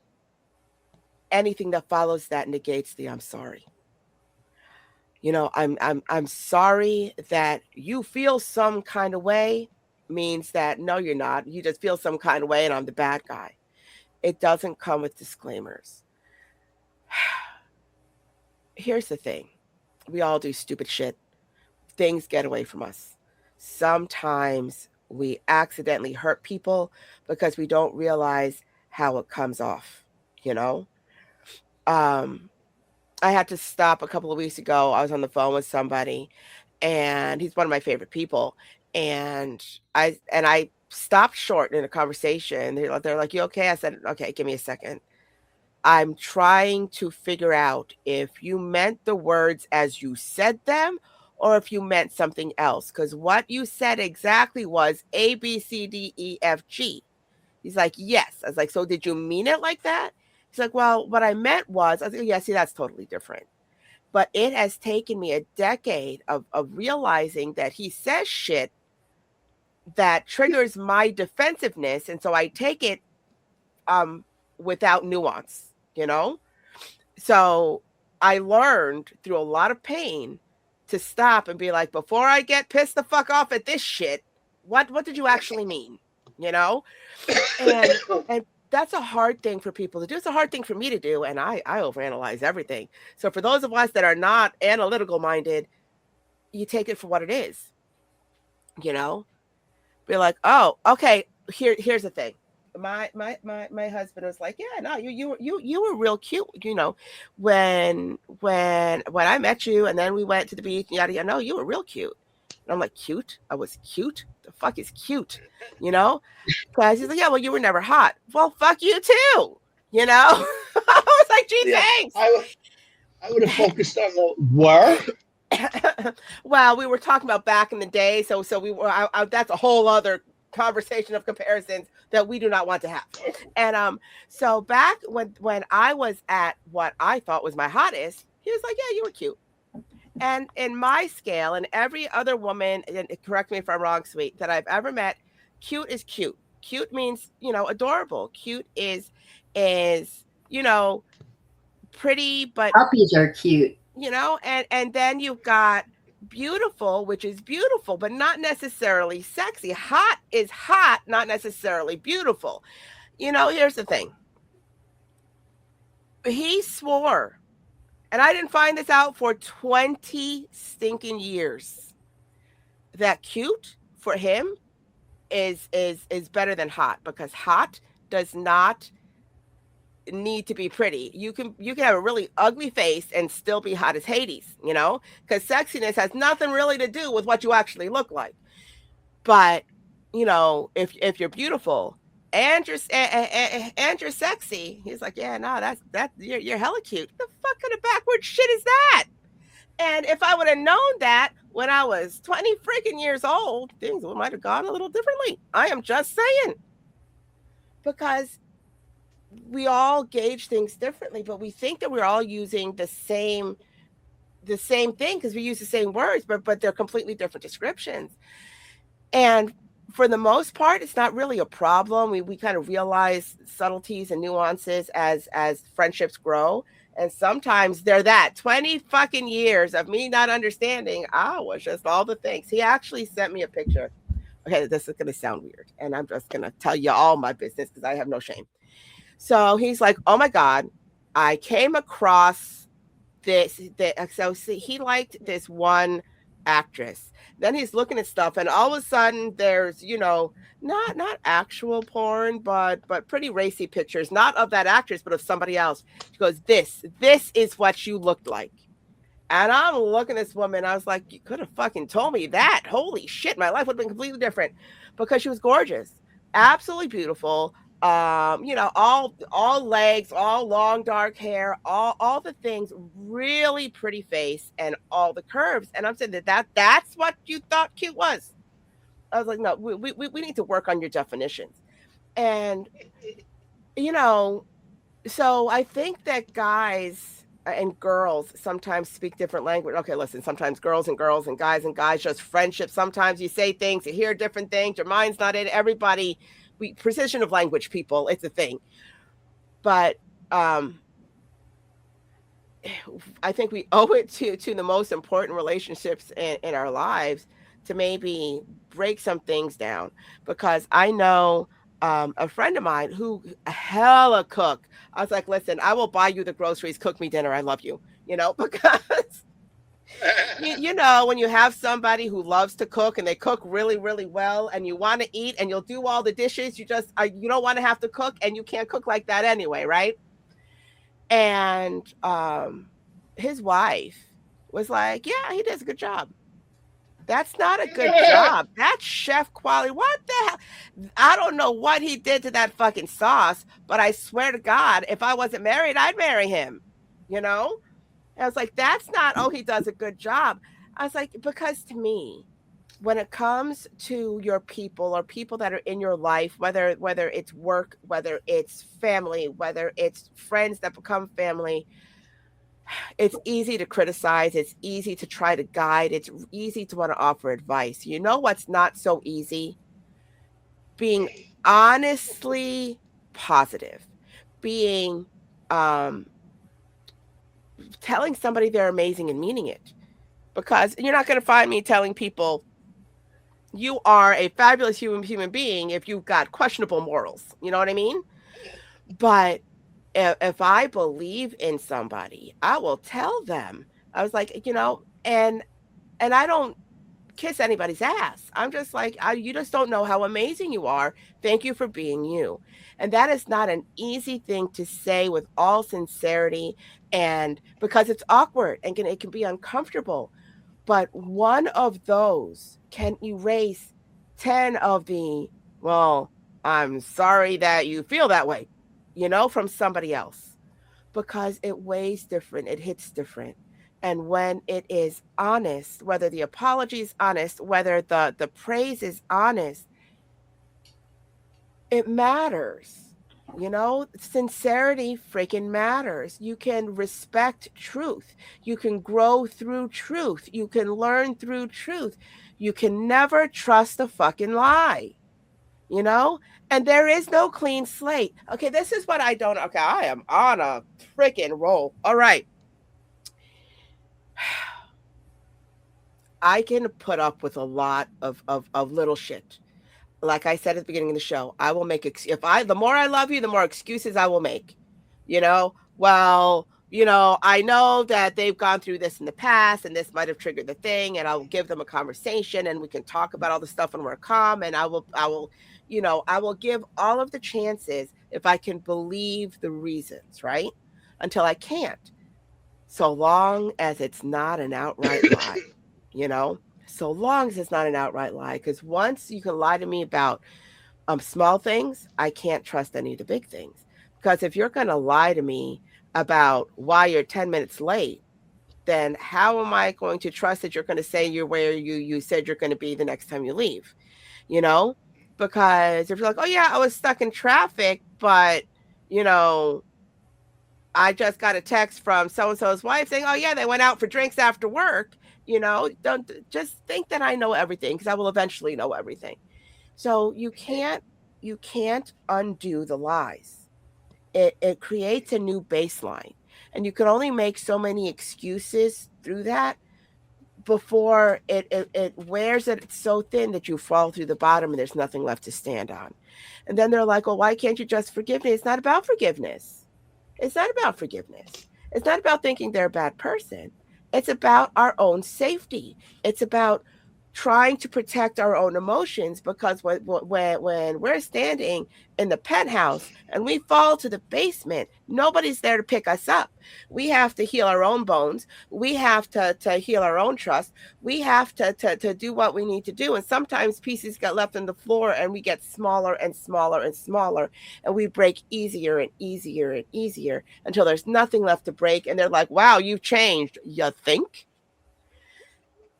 anything that follows that negates the I'm sorry. I'm sorry that you feel some kind of way means that no, you're not. You just feel some kind of way and I'm the bad guy. It doesn't come with disclaimers. Here's the thing. We all do stupid shit. Things get away from us. Sometimes we accidentally hurt people because we don't realize how it comes off, you know? Um, I had to stop a couple of weeks ago. I was on the phone with somebody and he's one of my favorite people. And I stopped short in a conversation. They're like, "You okay?" I said, "Okay, give me a second. I'm trying to figure out if you meant the words as you said them or if you meant something else. Because what you said exactly was A, B, C, D, E, F, G." He's like, "Yes." I was like, "So did you mean it like that?" He's like, "Well, what I meant was," I was like, "Yeah, see, that's totally different." But it has taken me a decade of realizing that he says shit that triggers my defensiveness. And so I take it um, without nuance, you know? So I learned through a lot of pain to stop and be like, before I get pissed the fuck off at this shit, what did you actually mean? You know? And and that's a hard thing for people to do. It's a hard thing for me to do. And I overanalyze everything. So for those of us that are not analytical minded, you take it for what it is, you know? Be like, oh, okay, here's the thing. My husband was like, yeah, no, you were real cute, you know, when I met you and then we went to the beach, yada yada. No, you were real cute. And I'm like, cute? I was cute? The fuck is cute? You know? Because he's like, yeah, well, you were never hot. Well, fuck you too. You know? I was like, gee, Yeah, thanks. I would have focused on the were. Well, we were talking about back in the day, so we were. That's a whole other conversation of comparisons that we do not want to have. And so back when I was at what I thought was my hottest, he was like, "Yeah, you were cute." And in my scale, and every other woman, and correct me if I'm wrong, sweet, that I've ever met, cute is cute. Cute means, you know, adorable. Cute is you know, pretty, but Puppies are cute. you know, and then you've got beautiful, which is beautiful but not necessarily sexy. Hot is hot, not necessarily beautiful. You know, here's the thing. He swore, and I didn't find this out for 20 stinking years, that cute for him is better than hot, because hot does not need to be pretty. You can have a really ugly face and still be hot as Hades, you know? Because sexiness has nothing really to do with what you actually look like. But you know, if you're beautiful and you're sexy, he's like, yeah, no, that's you're hella cute. The fuck kind of backward shit is that? And if I would have known that when I was 20 freaking years old, things might have gone a little differently. I am just saying. Because we all gauge things differently, but we think that we're all using the same thing because we use the same words, but they're completely different descriptions. And for the most part, it's not really a problem. We kind of realize subtleties and nuances as friendships grow. And sometimes they're that 20 fucking years of me not understanding. I was just all the things. He actually sent me a picture. Okay, this is gonna sound weird, and I'm just gonna tell you all my business because I have no shame. So he's like, "Oh my God, I came across this." So see, he liked this one actress. Then he's looking at stuff, and all of a sudden, there's not actual porn, but pretty racy pictures, not of that actress, but of somebody else. She goes, "This is what you looked like." And I'm looking at this woman. I was like, "You could have fucking told me that. Holy shit, my life would have been completely different," because she was gorgeous, absolutely beautiful. All legs, all long dark hair, all the things, really pretty face, and all the curves. And I'm saying that's what you thought cute was. I was like, no, we need to work on your definitions. And you know, so I think that guys and girls sometimes speak different language. Okay, listen, sometimes girls and guys just friendship. Sometimes you say things, you hear different things, your mind's not in everybody. We precision of language, people, it's a thing. But I think we owe it to the most important relationships in our lives to maybe break some things down, because I know a friend of mine who hella cook. I was like, listen, I will buy you the groceries, cook me dinner. I love you, because You know, when you have somebody who loves to cook and they cook really, really well, and you want to eat and you'll do all the dishes, you just you don't want to have to cook, and you can't cook like that anyway, right? And his wife was like, yeah, he does a good job. That's not a good job. That's chef quality. What the hell? I don't know what he did to that fucking sauce, but I swear to God, if I wasn't married, I'd marry him. You know? And I was like, that's not, oh, he does a good job. I was like, because to me, when it comes to your people or people that are in your life, whether it's work, whether it's family, whether it's friends that become family, it's easy to criticize. It's easy to try to guide. It's easy to want to offer advice. You know what's not so easy? Being honestly positive, being telling somebody they're amazing and meaning it. Because you're not going to find me telling people you are a fabulous human being if you've got questionable morals. You know what I mean? But if I believe in somebody, I will tell them. I was like, you know, and I don't kiss anybody's ass. I'm just like, you just don't know how amazing you are. Thank you for being you. And that is not an easy thing to say with all sincerity, and because it's awkward and it can be uncomfortable. But one of those can erase 10 of the, well, I'm sorry that you feel that way, you know, from somebody else, because it weighs different, it hits different. And when it is honest, whether the apology is honest, whether the praise is honest, it matters. You know, sincerity freaking matters. You can respect truth. You can grow through truth. You can learn through truth. You can never trust a fucking lie, you know? And there is no clean slate. Okay, this is what I don't. Okay, I am on a freaking roll. All right. I can put up with a lot of little shit. Like I said at the beginning of the show, I will make the more I love you, the more excuses I will make. You know, well, you know, I know that they've gone through this in the past and this might have triggered the thing, and I'll give them a conversation and we can talk about all the stuff when we're calm, and I will, you know, I will give all of the chances if I can believe the reasons, right? Until I can't. So long as it's not an outright lie, you know? So long as it's not an outright lie, because once you can lie to me about small things, I can't trust any of the big things. Because if you're going to lie to me about why you're 10 minutes late, then how am I going to trust that you're going to say you're where you said you're going to be the next time you leave? You know, because if you're like, oh yeah, I was stuck in traffic, but you know, I just got a text from so-and-so's wife saying, oh yeah, they went out for drinks after work. You know, don't just think that I know everything, because I will eventually know everything. So you can't undo the lies. It creates a new baseline, and you can only make so many excuses through that before it wears it so thin that you fall through the bottom and there's nothing left to stand on. And then they're like, well, why can't you just forgive me? It's not about forgiveness. It's not about forgiveness. It's not about thinking they're a bad person. It's about our own safety. It's about trying to protect our own emotions, because when we're standing in the penthouse and we fall to the basement, nobody's there to pick us up. We have to heal our own bones. We have to heal our own trust. We have to do what we need to do. And sometimes pieces get left on the floor and we get smaller and smaller and smaller, and we break easier and easier and easier until there's nothing left to break. And they're like, wow, you've changed. You think?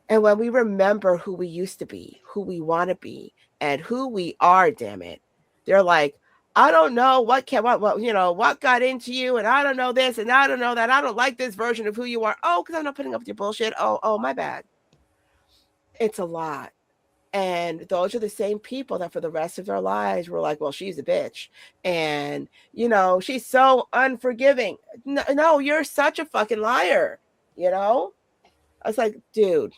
And when we remember who we used to be, who we want to be, and who we are, damn it, they're like, I don't know what you know, what got into you, and I don't know this, and I don't know that. I don't like this version of who you are. Oh, because I'm not putting up with your bullshit. Oh, my bad. It's a lot. And those are the same people that for the rest of their lives were like, well, she's a bitch. And, you know, she's so unforgiving. No, you're such a fucking liar. You know? I was like, dude,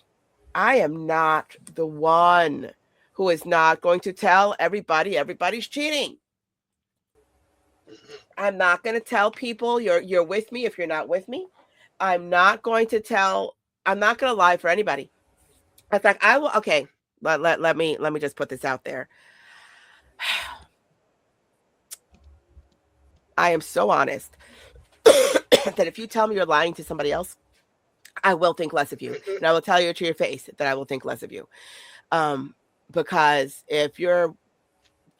I am not the one who is not going to tell everybody everybody's cheating. I'm not going to tell people you're with me if you're not with me. I'm not going to tell I'm not gonna lie for anybody. In fact, I will. Okay, let me just put this out there. I am so honest that if you tell me you're lying to somebody else, I will think less of you, and I will tell you to your face that I will think less of you. Um, because if you're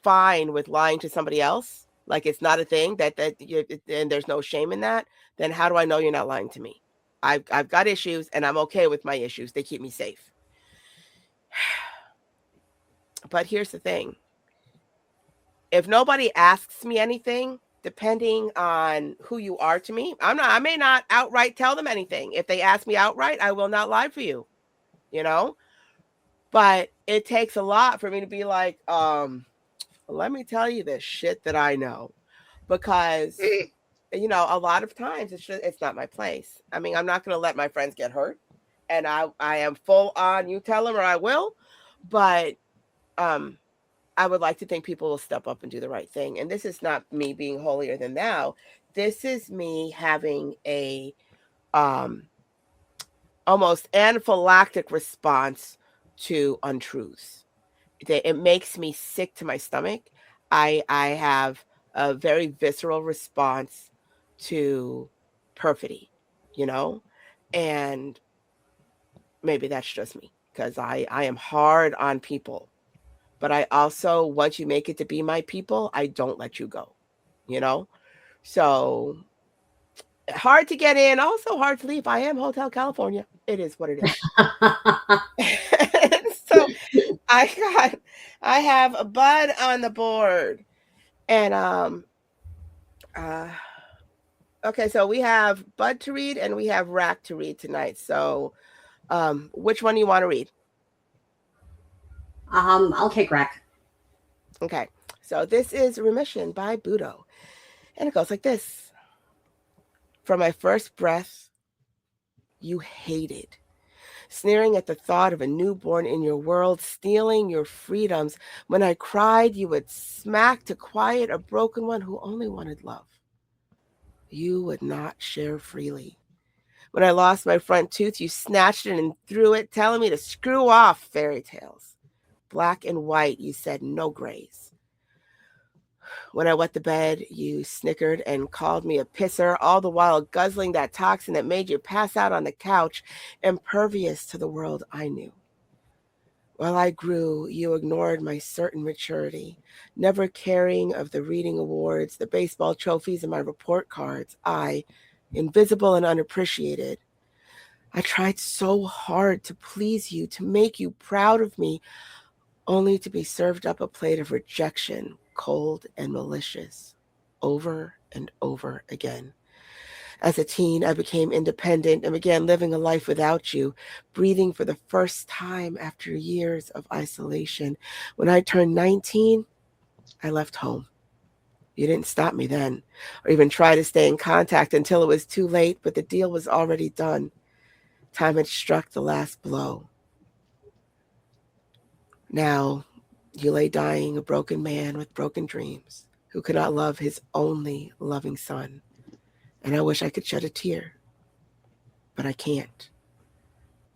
fine with lying to somebody else, like it's not a thing that you, and there's no shame in that, then how do I know you're not lying to me? I've got issues, and I'm okay with my issues. They keep me safe. But here's the thing. If nobody asks me anything, depending on who you are to me, I may not outright tell them anything. If they ask me outright, I will not lie for you, you know? But it takes a lot for me to be like, let me tell you this shit that I know. Because you know, a lot of times it's not my place. I mean, I'm not going to let my friends get hurt, and I am full on you tell them or I will, but I would like to think people will step up and do the right thing. And this is not me being holier than thou. This is me having a um almost anaphylactic response to untruths. It makes me sick to my stomach. I have a very visceral response to perfidy, you know? And maybe that's just me because I am hard on people. But I also, once you make it to be my people, I don't let you go, you know? So hard to get in, also hard to leave. I am Hotel California. It is what it is. So I have a Bud on the board. And okay, so we have Bud to read and we have Rack to read tonight. So which one do you want to read? I'll take Rack. Okay. So this is Remission by Budo. And it goes like this. From my first breath, you hated, sneering at the thought of a newborn in your world, stealing your freedoms. When I cried, you would smack to quiet a broken one who only wanted love. You would not share freely. When I lost my front tooth, you snatched it and threw it, telling me to screw off fairy tales. Black and white, you said no grays. When I wet the bed, you snickered and called me a pisser, all the while guzzling that toxin that made you pass out on the couch, impervious to the world I knew. While I grew, you ignored my certain maturity, never caring of the reading awards, the baseball trophies, and my report cards. I, invisible and unappreciated, I tried so hard to please you, to make you proud of me, only to be served up a plate of rejection, cold and malicious, over and over again. As a teen, I became independent and began living a life without you, breathing for the first time after years of isolation. When I turned 19, I left home. You didn't stop me then, or even try to stay in contact until it was too late, but the deal was already done. Time had struck the last blow. Now, you lay dying, a broken man with broken dreams, who could not love his only loving son. And I wish I could shed a tear, but I can't.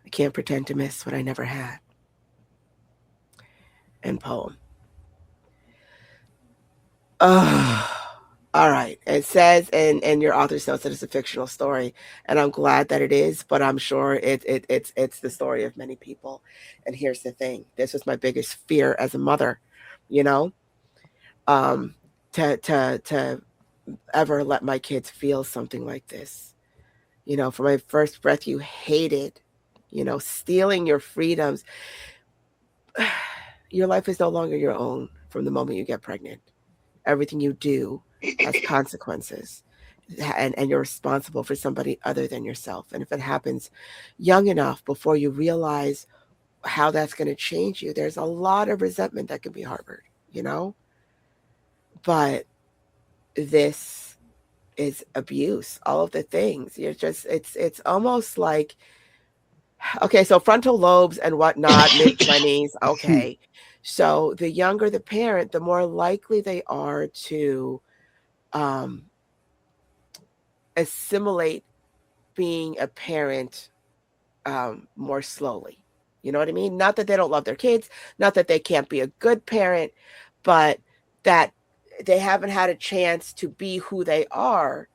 I can't pretend to miss what I never had. End poem. All right. It says, and your author notes that it's a fictional story, and I'm glad that it is, but I'm sure it's the story of many people. And here's the thing: this was my biggest fear as a mother, you know, to ever let my kids feel something like this. You know, from my first breath, you hated, you know, stealing your freedoms. Your life is no longer your own from the moment you get pregnant. Everything you do has consequences, and you're responsible for somebody other than yourself. And if it happens young enough before you realize how that's going to change you, there's a lot of resentment that can be harbored, you know? But this is abuse, all of the things. You're just, it's almost like, okay, so frontal lobes and whatnot, mid-20s, okay. So the younger the parent, the more likely they are to assimilate being a parent more slowly. You know what I mean? Not that they don't love their kids, not that they can't be a good parent, but that they haven't had a chance to be who they are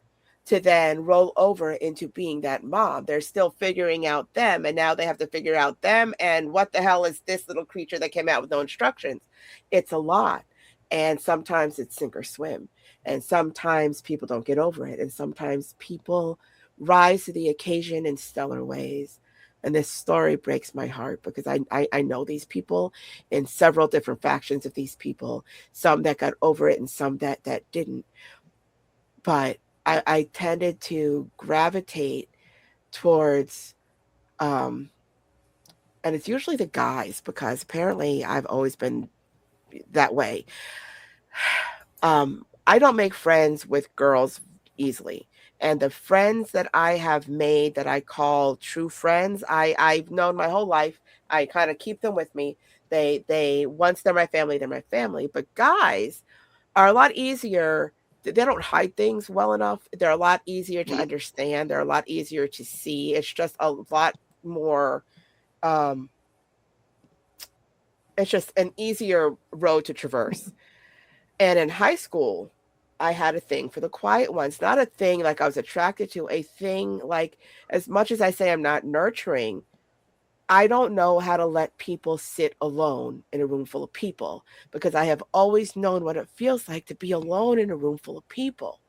to then roll over into being that mom. They're still figuring out them, and now they have to figure out them. And what the hell is this little creature that came out with no instructions? It's a lot. And sometimes it's sink or swim. And sometimes people don't get over it. And sometimes people rise to the occasion in stellar ways. And this story breaks my heart because I know these people in several different factions of these people, some that got over it and some that didn't. But I tended to gravitate towards, and it's usually the guys because apparently I've always been that way. I don't make friends with girls easily. And the friends that I have made that I call true friends, I've known my whole life. I kind of keep them with me. They once they're my family, they're my family. But guys are a lot easier. They don't hide things well enough. They're a lot easier to understand. They're a lot easier to see. It's just a lot more, it's just an easier road to traverse. And in high school, I had a thing for the quiet ones, not a thing like I was attracted to, a thing like, as much as I say I'm not nurturing, I don't know how to let people sit alone in a room full of people because I have always known what it feels like to be alone in a room full of people.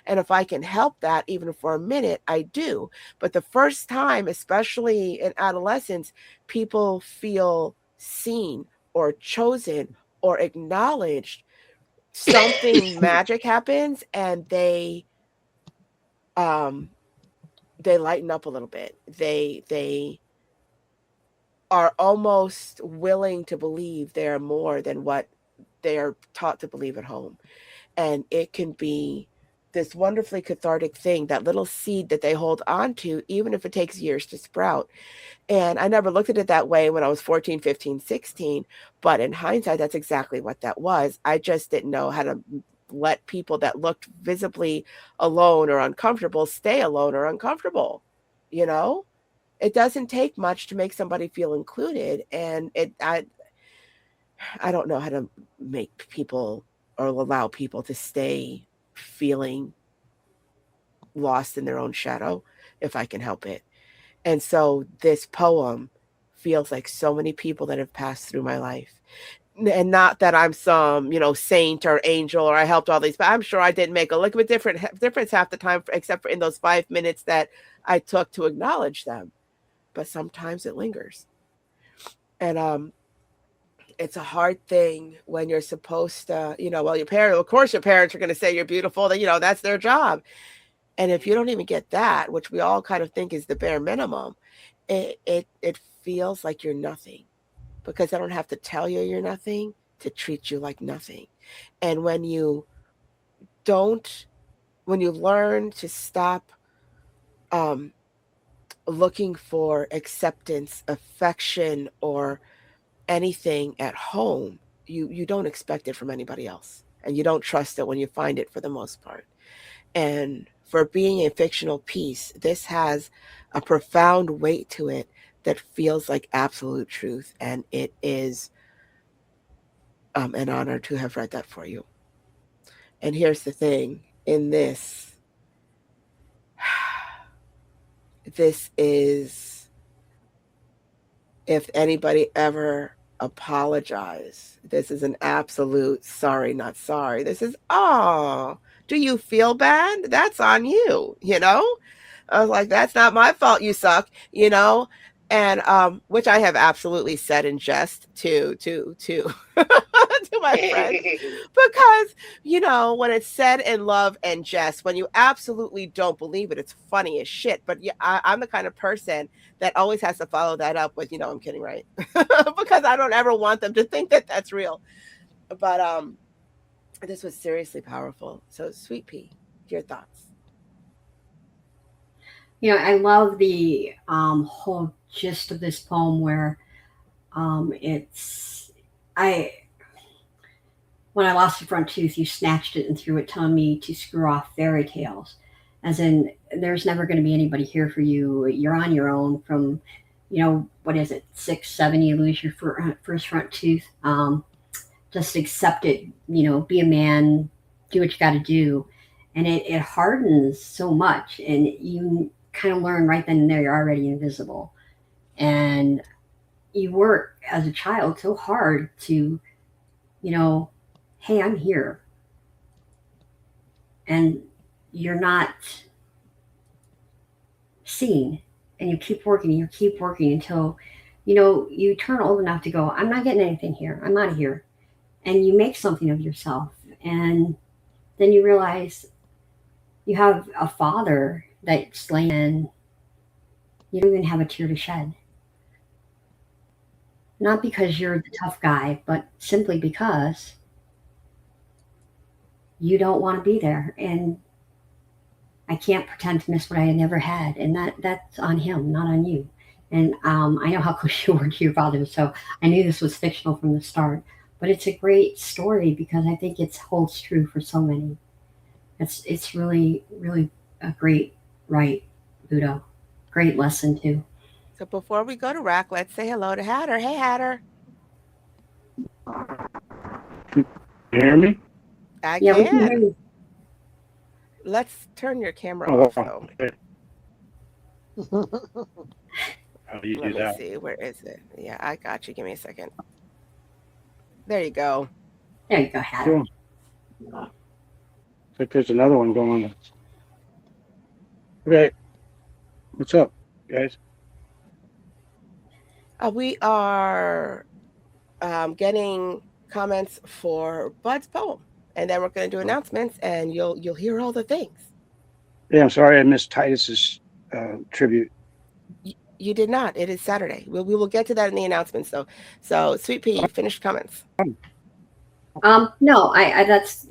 And if I can help that, even for a minute, I do. But the first time, especially in adolescence, people feel seen or chosen or acknowledged, something magic happens and they lighten up a little bit. They are almost willing to believe they're more than what they are taught to believe at home. And it can be this wonderfully cathartic thing, that little seed that they hold on to, even if it takes years to sprout. And I never looked at it that way when I was 14, 15, 16. But in hindsight, that's exactly what that was. I just didn't know how to let people that looked visibly alone or uncomfortable stay alone or uncomfortable. You know, it doesn't take much to make somebody feel included. And I don't know how to make people or allow people to stay feeling lost in their own shadow if I can help it. And so this poem feels like so many people that have passed through my life. And not that I'm some, saint or angel or I helped all these, but I'm sure I didn't make a lick of a difference half the time, except for in those 5 minutes that I took to acknowledge them. But sometimes it lingers. And it's a hard thing when you're supposed to, your parents, of course, your parents are going to say you're beautiful, that, that's their job. And if you don't even get that, which we all kind of think is the bare minimum, it feels like you're nothing because I don't have to tell you you're nothing to treat you like nothing. And when you learn to stop looking for acceptance, affection, or anything at home, you don't expect it from anybody else. And you don't trust it when you find it for the most part. And for being a fictional piece, this has a profound weight to it that feels like absolute truth. And it is an honor to have read that for you. And here's the thing, in this is, if anybody ever apologize, this is an absolute sorry, not sorry. This is, do you feel bad? That's on you, I was like, that's not my fault you suck, and which I have absolutely said in jest to to my friends, because when it's said in love and jest, when you absolutely don't believe it, it's funny as shit. But yeah, I'm the kind of person that always has to follow that up with, I'm kidding, right? Because I don't ever want them to think that that's real. But this was seriously powerful. So, Sweet Pea, your thoughts? I love the whole gist of this poem where when I lost the front tooth, you snatched it and threw it, telling me to screw off fairy tales. As in, there's never going to be anybody here for you. You're on your own from what is it, 6, 7, you lose your first front tooth. Just accept it, be a man, do what you got to do. And it hardens so much. And you kind of learn right then and there, you're already invisible. And you work as a child so hard to, hey, I'm here. And you're not seen. And you keep working and you keep working until, you turn old enough to go, I'm not getting anything here. I'm out of here. And you make something of yourself. And then you realize you have a father that's laying and you don't even have a tear to shed. Not because you're the tough guy, but simply because you don't want to be there. And I can't pretend to miss what I had never had. And that's on him, not on you. And I know how close you were to your father, so I knew this was fictional from the start. But it's a great story because I think it holds true for so many. It's really, really a great write, Budo. Great lesson too. So before we go to Rack, let's say hello to Hatter. Hey, Hatter. You hear me? I Yeah, we can hear can. you. Let's turn your camera Oh, off, though. okay. How do you do Let me that? see. Where is it? Yeah, I got you. Give me a second. There you go. There you go, Hatter. Cool. Looks like there's another one going on. Okay. What's up, guys? We are getting comments for Bud's poem, and then we're going to do announcements, and you'll hear all the things. Yeah, I'm sorry I missed Titus's tribute. You did not. It is Saturday. We will get to that in the announcements, though. So, Sweet Pea, you finished comments. No, I that's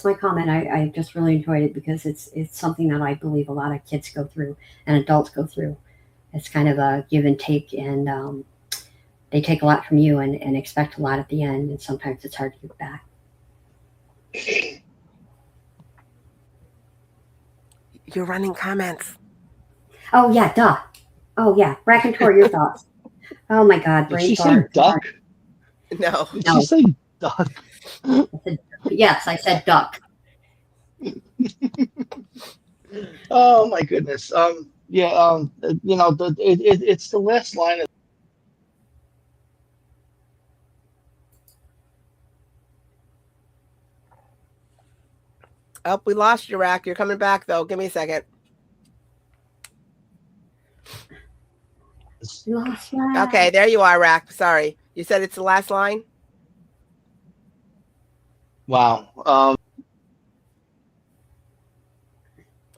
my comment. I just really enjoyed it because it's something that I believe a lot of kids go through and adults go through. It's kind of a give and take, and they take a lot from you and expect a lot at the end, and sometimes it's hard to give back. You're running comments. Oh yeah, duh. Oh yeah, Raconteur, your thoughts. Oh my God, Did she say brain duck? No. Did No. she say duck? Yes, I said duck. Oh my goodness. It's the last line of Oh, we lost you, Rack. You're coming back, though. Give me a second. Lost that. Okay, there you are, Rack. Sorry. You said it's the last line? wow.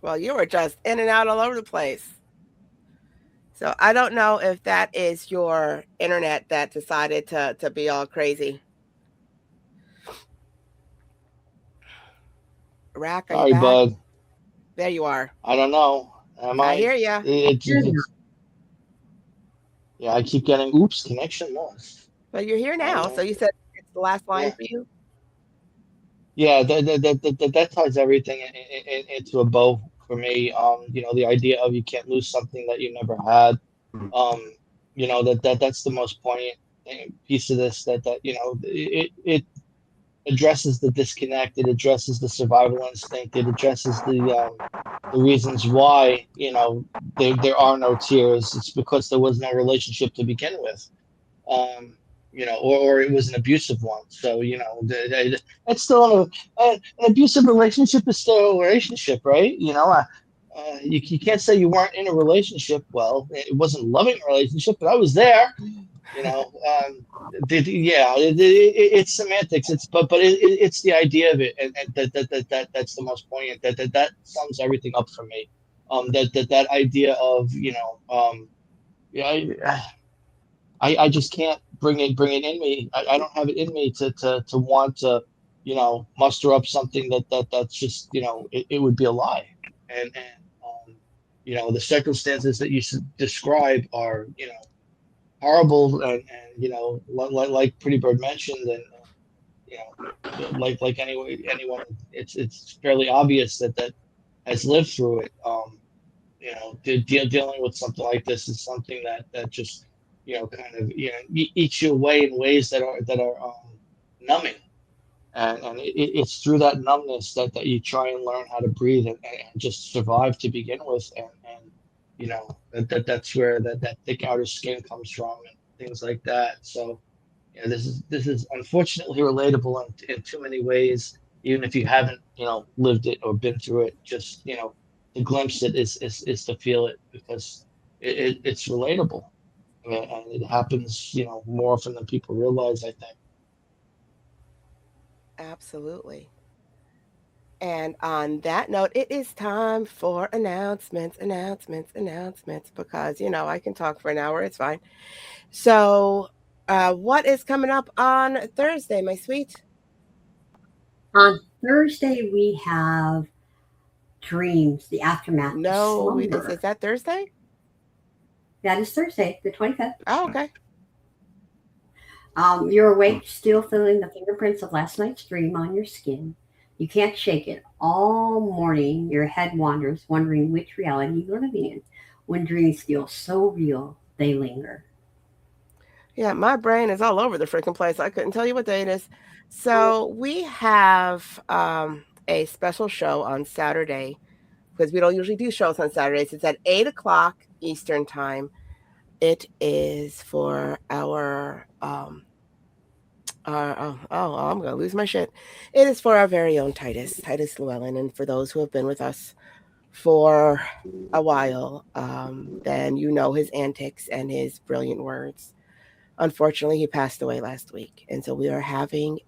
Well, you were just in and out all over the place. So I don't know if that is your internet that decided to be all crazy. Rack, are you Sorry, back? bud. There you are. I don't know. Am I I? hear ya. Yeah, I keep getting oops, connection lost. But you're here now. So you said it's the last line for you? Yeah, that ties everything into a bow for me. The idea of you can't lose something that you never had. That's the most poignant piece of this. It addresses the disconnect. It addresses the survival instinct. It addresses the reasons why there are no tears. It's because there was no relationship to begin with. Or it was an abusive one. So, it's still an abusive relationship is still a relationship, right? You can't say you weren't in a relationship. Well, it wasn't a loving relationship, but I was there. It's semantics. But it's the idea of it, and that's the most poignant. That sums everything up for me. That idea of I just can't bring it in me. I don't have it in me to want to muster up something that's just it would be a lie. And the circumstances that you describe are horrible, and like Pretty Bird mentioned, and like anyone, it's fairly obvious that has lived through it. dealing with something like this is something that just kind of eats you away in ways that are numbing, and it's through that numbness that you try and learn how to breathe and just survive to begin with, and that's where that thick outer skin comes from and things like that. So this is unfortunately relatable in too many ways, even if you haven't lived it or been through it. Just to glimpse it is to feel it, because it's relatable, and it happens more often than people realize, I think. Absolutely. And on that note, it is time for announcements, because, I can talk for an hour. It's fine. So, what is coming up on Thursday, my sweet? On Thursday, we have Dreams, the aftermath of No, is slumber. that Thursday? That is Thursday, the 25th. Oh, okay. You're awake, still feeling the fingerprints of last night's dream on your skin. You can't shake it. All morning, your head wanders, wondering which reality you're living in. When dreams feel so real, they linger. Yeah, my brain is all over the freaking place. I couldn't tell you what day it is. So we have a special show on Saturday, because we don't usually do shows on Saturdays. It's at 8 o'clock Eastern time. It is for I'm gonna lose my shit. It is for our very own Titus Llewellyn, and for those who have been with us for a while, then his antics and his brilliant words. Unfortunately, he passed away last week, and so we are having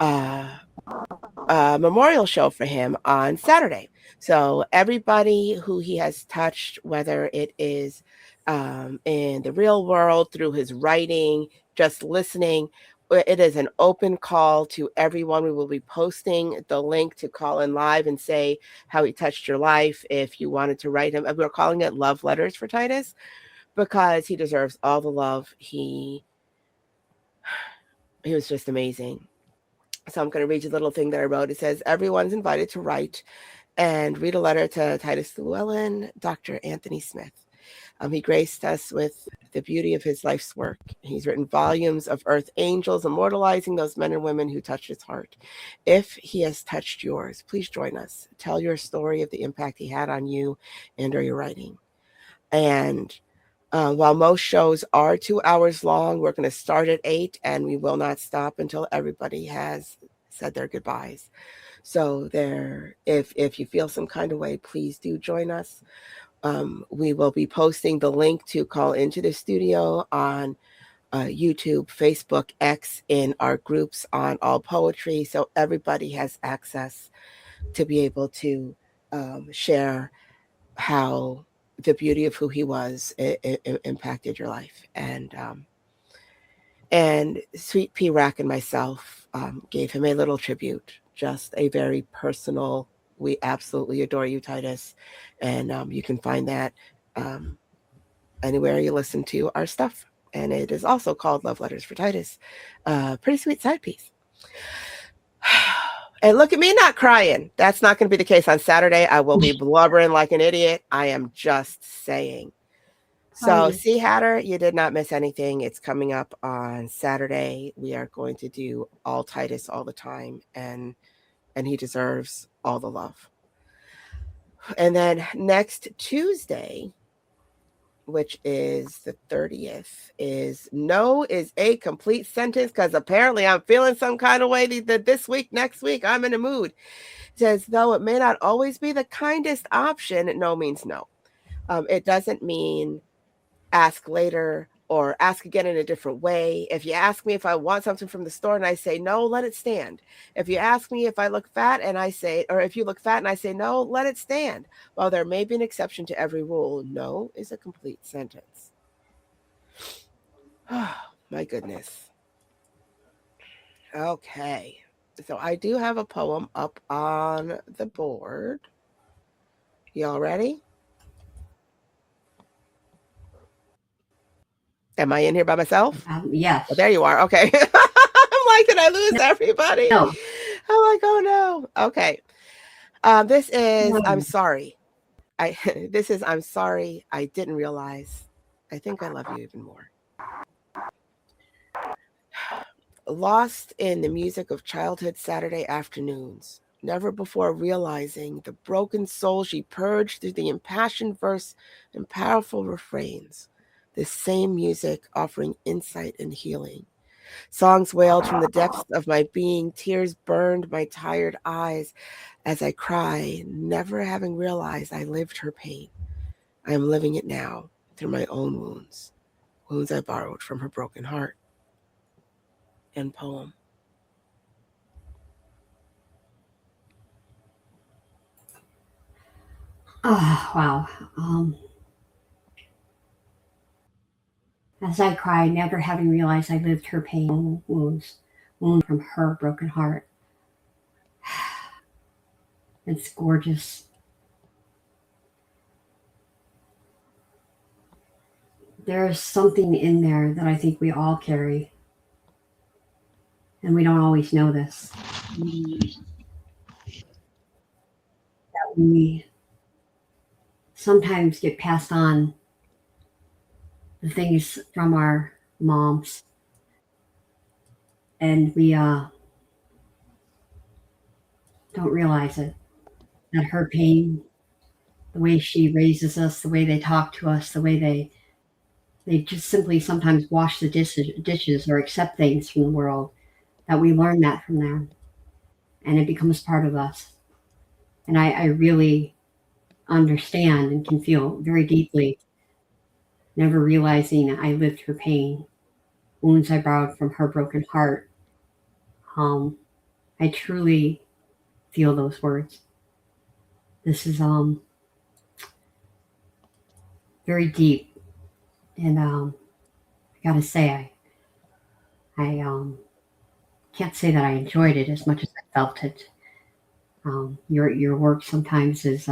uh, a memorial show for him on Saturday. So everybody who he has touched, whether it is in the real world, through his writing, just listening, it is an open call to everyone. We will be posting the link to call in live and say how he touched your life. If you wanted to write him, we're calling it Love Letters for Titus, because he deserves all the love. He was just amazing. So I'm going to read you a little thing that I wrote. It says, everyone's invited to write and read a letter to Titus Llewellyn, Dr. Anthony Smith. He graced us with the beauty of his life's work. He's written volumes of Earth Angels, immortalizing those men and women who touched his heart. If he has touched yours, please join us. Tell your story of the impact he had on you and or your writing. And while most shows are 2 hours long, we're going to start at 8, and we will not stop until everybody has said their goodbyes. So if you feel some kind of way, please do join us. We will be posting the link to call into the studio on YouTube, Facebook, X, in our groups on All Poetry, so everybody has access to be able to share how the beauty of who he was it impacted your life. And Sweet Pea Rack and myself gave him a little tribute, just a very personal, we absolutely adore you, Titus. And you can find that anywhere you listen to our stuff. And it is also called Love Letters for Titus. Pretty sweet side piece. And look at me not crying. That's not going to be the case on Saturday. I will be blubbering like an idiot. I am just saying. So, see, Hatter, you did not miss anything. It's coming up on Saturday. We are going to do all Titus all the time, and he deserves all the love. And then next Tuesday, which is the 30th, is no is a complete sentence, because apparently I'm feeling some kind of way this week, next week, I'm in a mood. It says, though it may not always be the kindest option, no means no. It doesn't mean ask later or ask again in a different way. If you ask me if I want something from the store and I say no, let it stand. If you ask me if I look fat and I say, or if you look fat and I say no, let it stand. While there may be an exception to every rule, no is a complete sentence. Oh, my goodness. Okay. So I do have a poem up on the board. Y'all ready? Am I in here by myself? Yes. Oh, there you are. Okay. I'm like, did I lose everybody? No. I'm like, oh no. Okay. This is I'm Sorry This is I'm sorry I didn't realize. I think I love you even more. Lost in the music of childhood Saturday afternoons, never before realizing the broken soul she purged through the impassioned verse and powerful refrains. This same music offering insight and healing. Songs wailed from the depths of my being, tears burned my tired eyes as I cry, never having realized I lived her pain. I am living it now through my own wounds, wounds I borrowed from her broken heart. End poem. Oh, wow. As I cried, never having realized I lived her pain, wounds from her broken heart. It's gorgeous. There's something in there that I think we all carry, and we don't always know this. That we sometimes get passed on the things from our moms, and we don't realize it. That her pain, the way she raises us, the way they talk to us, the way they just simply sometimes wash the dishes or accept things from the world, that we learn that from them, and it becomes part of us. And I really understand and can feel very deeply, never realizing I lived her pain, wounds I borrowed from her broken heart. I truly feel those words. This is very deep, and I gotta say, I can't say that I enjoyed it as much as I felt it. Your work sometimes is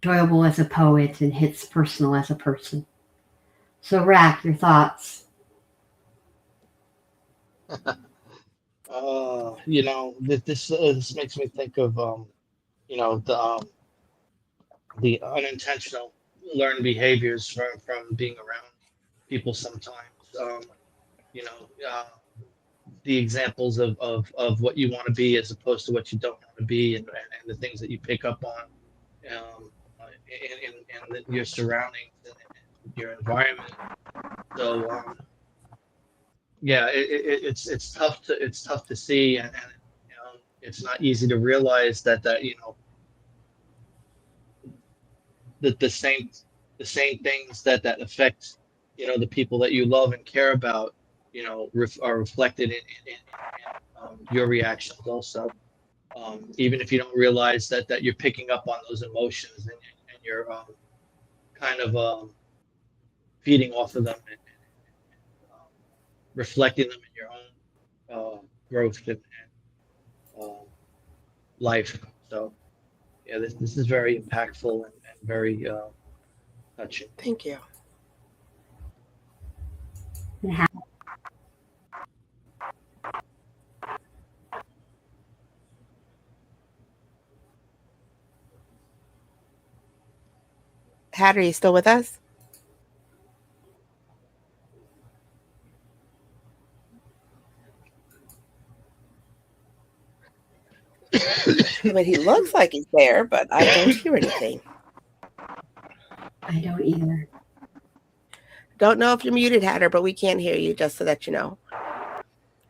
enjoyable as a poet and hits personal as a person. So, Rack, your thoughts? This makes me think of the unintentional learned behaviors from being around people sometimes. You know, uh, the examples of what you want to be as opposed to what you don't want to be, and the things that you pick up on in your surroundings and your environment. So yeah, it's tough to see, and it's not easy to realize that that the same things that affect the people that you love and care about are reflected in your reactions also. Even if you don't realize that you're picking up on those emotions, and you're kind of feeding off of them, and reflecting them in your own growth and life. So yeah, this is very impactful and very touching. Thank you. Hat, are you still with us? I mean, he looks like he's there, but I don't hear anything. I don't either. Don't know if you're muted, Hatter, but we can't hear you, just so that you know.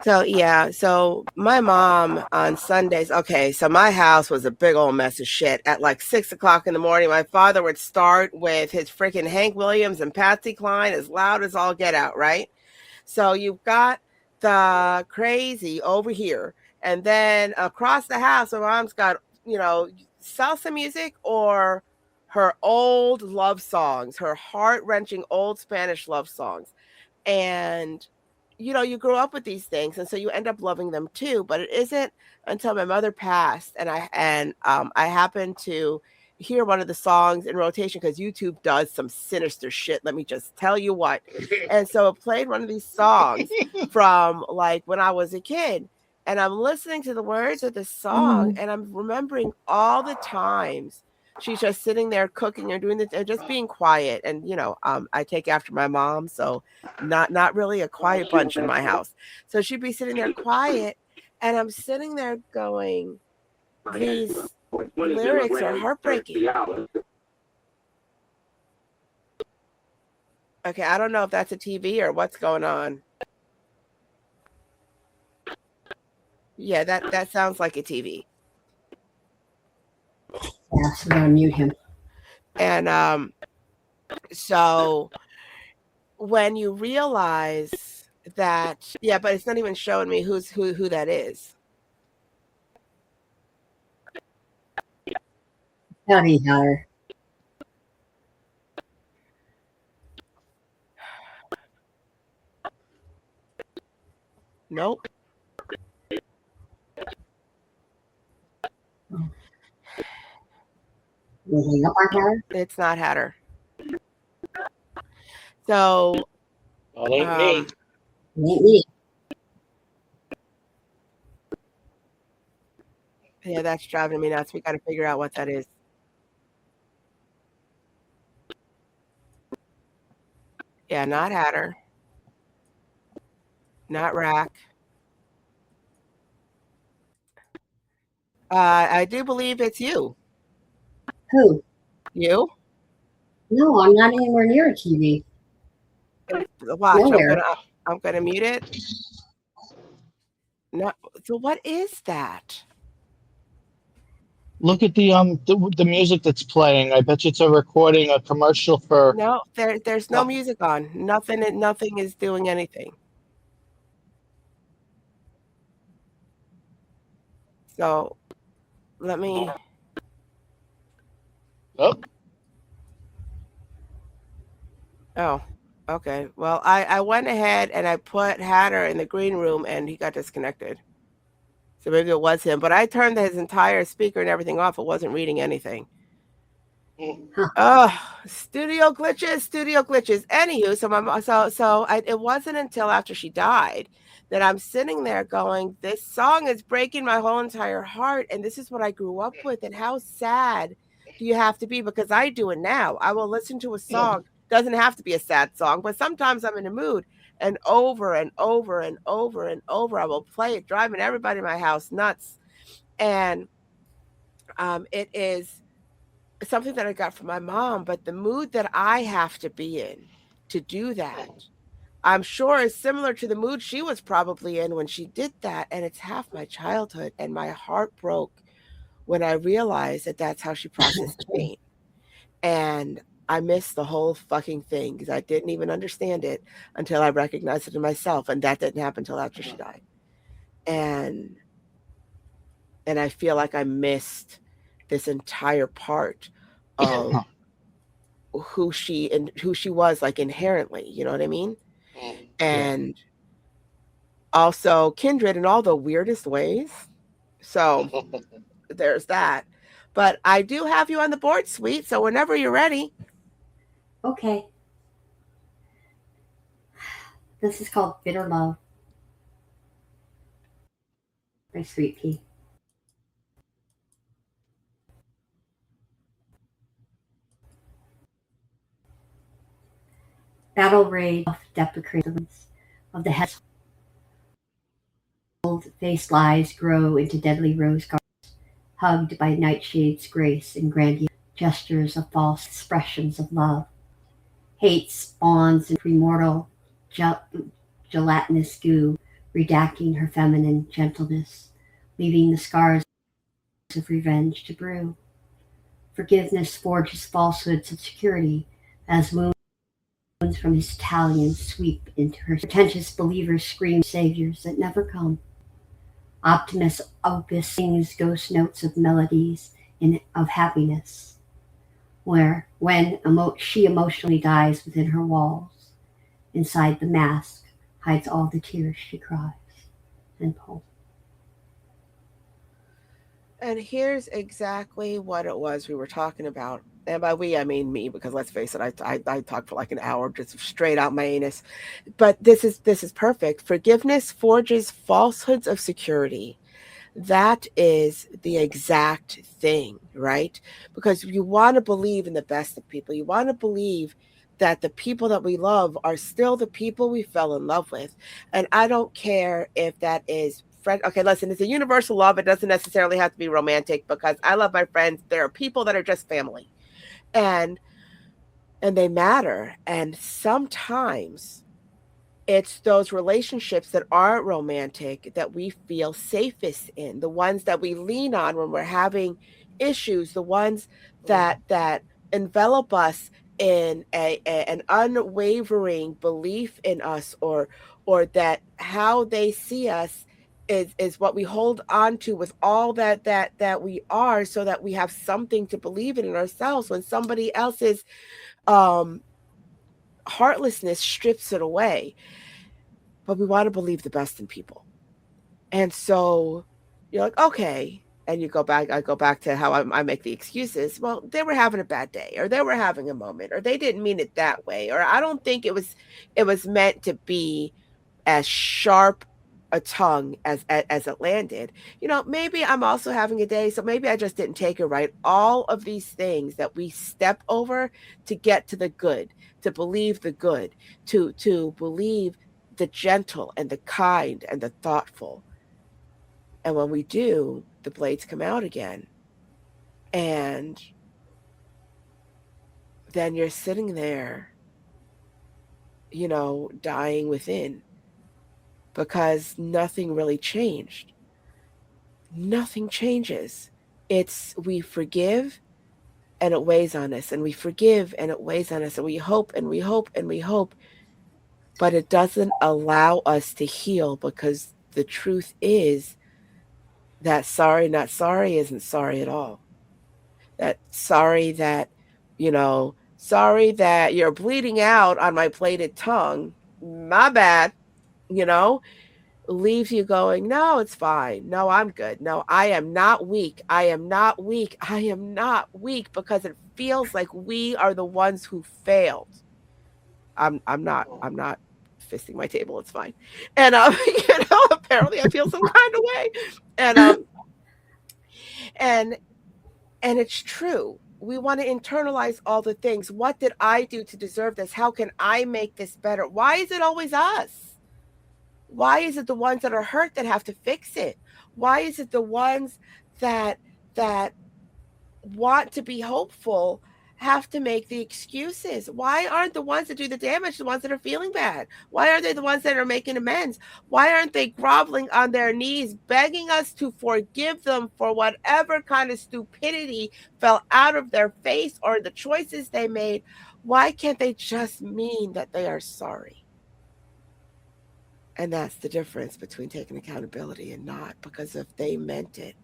So, yeah. So my mom on Sundays, okay, so my house was a big old mess of shit. At like 6 o'clock in the morning, my father would start with his freaking Hank Williams and Patsy Cline as loud as all get out, right? So you've got the crazy over here. And then across the house, my mom's got, salsa music or her old love songs, her heart-wrenching old Spanish love songs. And, you grow up with these things, and so you end up loving them too. But it isn't until my mother passed and I happened to hear one of the songs in rotation, because YouTube does some sinister shit, let me just tell you what. And so it played one of these songs from like when I was a kid. And I'm listening to the words of the song, and I'm remembering all the times she's just sitting there cooking or doing and just being quiet. And I take after my mom, so not really a quiet bunch in my house. So she'd be sitting there quiet, and I'm sitting there going, these lyrics are heartbreaking. Okay, I don't know if that's a TV or what's going on. Yeah, that sounds like a TV. Yeah, so we're gonna mute him. And so when you realize that, yeah, but it's not even showing me who that is. Howdy, Heather. Nope. You hang up on Heather? It's not Hatter. So It ain't me. It ain't me. Yeah, that's driving me nuts. We got to figure out what that is. Yeah, not Hatter. Not Rack. I do believe it's you. Who? You? No, I'm not anywhere near a TV. Watch. Nowhere. I'm gonna mute it. No. So what is that? Look at the music that's playing. I bet you it's a recording, a commercial for. No, there's no music on. Nothing is doing anything. So let me. Oh, okay. Well, I went ahead and I put Hatter in the green room and he got disconnected. So maybe it was him, but I turned his entire speaker and everything off. It wasn't reading anything. Huh. Oh, studio glitches. Anywho, it wasn't until after she died that I'm sitting there going, this song is breaking my whole entire heart. And this is what I grew up with. And how sad do you have to be? Because I do it now. I will listen to a song. Doesn't have to be a sad song, but sometimes I'm in a mood, and over and over and over and over, I will play it, driving everybody in my house nuts. And it is something that I got from my mom, but the mood that I have to be in to do that, I'm sure is similar to the mood she was probably in when she did that. And it's half my childhood, and my heart broke when I realized that that's how she processed pain. And I missed the whole fucking thing because I didn't even understand it until I recognized it in myself. And that didn't happen until after she died. And I feel like I missed this entire part of who she was, like, inherently, you know what I mean? And also kindred in all the weirdest ways. So there's that. But I do have you on the board, sweet. So whenever you're ready. Okay. This is called Bitter Love by Sweet Pea. Battle rage of deprecations of the head. Old-faced lies grow into deadly rose gardens, hugged by nightshades' grace and grandiose gestures of false expressions of love. Hate spawns in premortal gelatinous goo, redacting her feminine gentleness, leaving the scars of revenge to brew. Forgiveness forges falsehoods of security as moons from his Italian sweep into her. Pretentious believers scream saviors that never come. Optimus Opus sings ghost notes of melodies of happiness, where when she emotionally dies within her walls, inside the mask hides all the tears she cries and pulls. And here's exactly what it was we were talking about And by we, I mean me, because let's face it, I talk for like an hour just straight out my anus. But this is perfect. Forgiveness forges falsehoods of security. That is the exact thing, right? Because you want to believe in the best of people. You want to believe that the people that we love are still the people we fell in love with. And I don't care if that is friend. Okay, listen, it's a universal love. It doesn't necessarily have to be romantic, because I love my friends. There are people that are just family, and they matter. And sometimes it's those relationships that aren't romantic that we feel safest in, the ones that we lean on when we're having issues, the ones that envelop us in an unwavering belief in us, or that how they see us is what we hold on to with all that we are, so that we have something to believe in ourselves when somebody else's um heartlessness strips it away. But we want to believe the best in people. And so you're like, okay. And I go back to how I make the excuses. Well, they were having a bad day, or they were having a moment, or they didn't mean it that way. Or I don't think it was meant to be as sharp a tongue as it landed. Maybe I'm also having a day, so maybe I just didn't take it right. All of these things that we step over to get to the good, to believe the good, to believe the gentle and the kind and the thoughtful. And when we do, the blades come out again. And then you're sitting there, dying within, because nothing really changed. Nothing changes. We forgive and it weighs on us, and we forgive and it weighs on us, and we hope and we hope and we hope, but it doesn't allow us to heal, because the truth is that sorry, not sorry isn't sorry at all. That sorry sorry that you're bleeding out on my plated tongue, my bad, you know, leaves you going, no, it's fine. No, I'm good. No, I am not weak. I am not weak. I am not weak, because it feels like we are the ones who failed. I'm not fisting my table. It's fine. And apparently I feel some kind of way. And and it's true. We want to internalize all the things. What did I do to deserve this? How can I make this better? Why is it always us? Why is it the ones that are hurt that have to fix it? Why is it the ones that want to be hopeful have to make the excuses? Why aren't the ones that do the damage the ones that are feeling bad? Why are they the ones that are making amends? Why aren't they groveling on their knees, begging us to forgive them for whatever kind of stupidity fell out of their face or the choices they made? Why can't they just mean that they are sorry? And that's the difference between taking accountability and not, because if they meant it,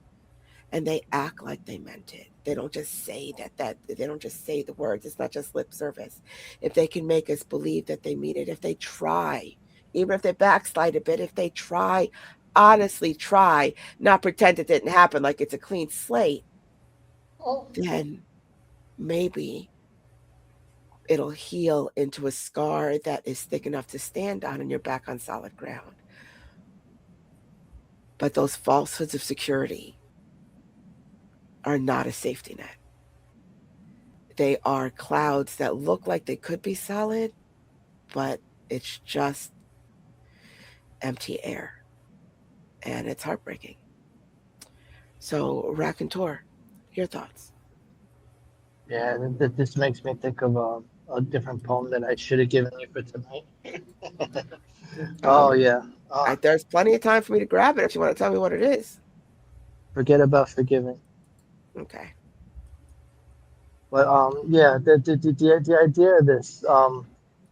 and they act like they meant it, they don't just say that they don't just say the words. It's not just lip service. If they can make us believe that they mean it, if they try, even if they backslide a bit, if they try, honestly try, not pretend it didn't happen, like it's a clean slate, then maybe it'll heal into a scar that is thick enough to stand on, and you're back on solid ground. But those falsehoods of security are not a safety net. They are clouds that look like they could be solid, but it's just empty air. And it's heartbreaking. So, Raconteur, your thoughts? Yeah, this makes me think of a different poem that I should have given you for tonight. Oh, yeah. There's plenty of time for me to grab it if you want to tell me what it is. Forget about forgiving. Okay. But yeah, the idea of this,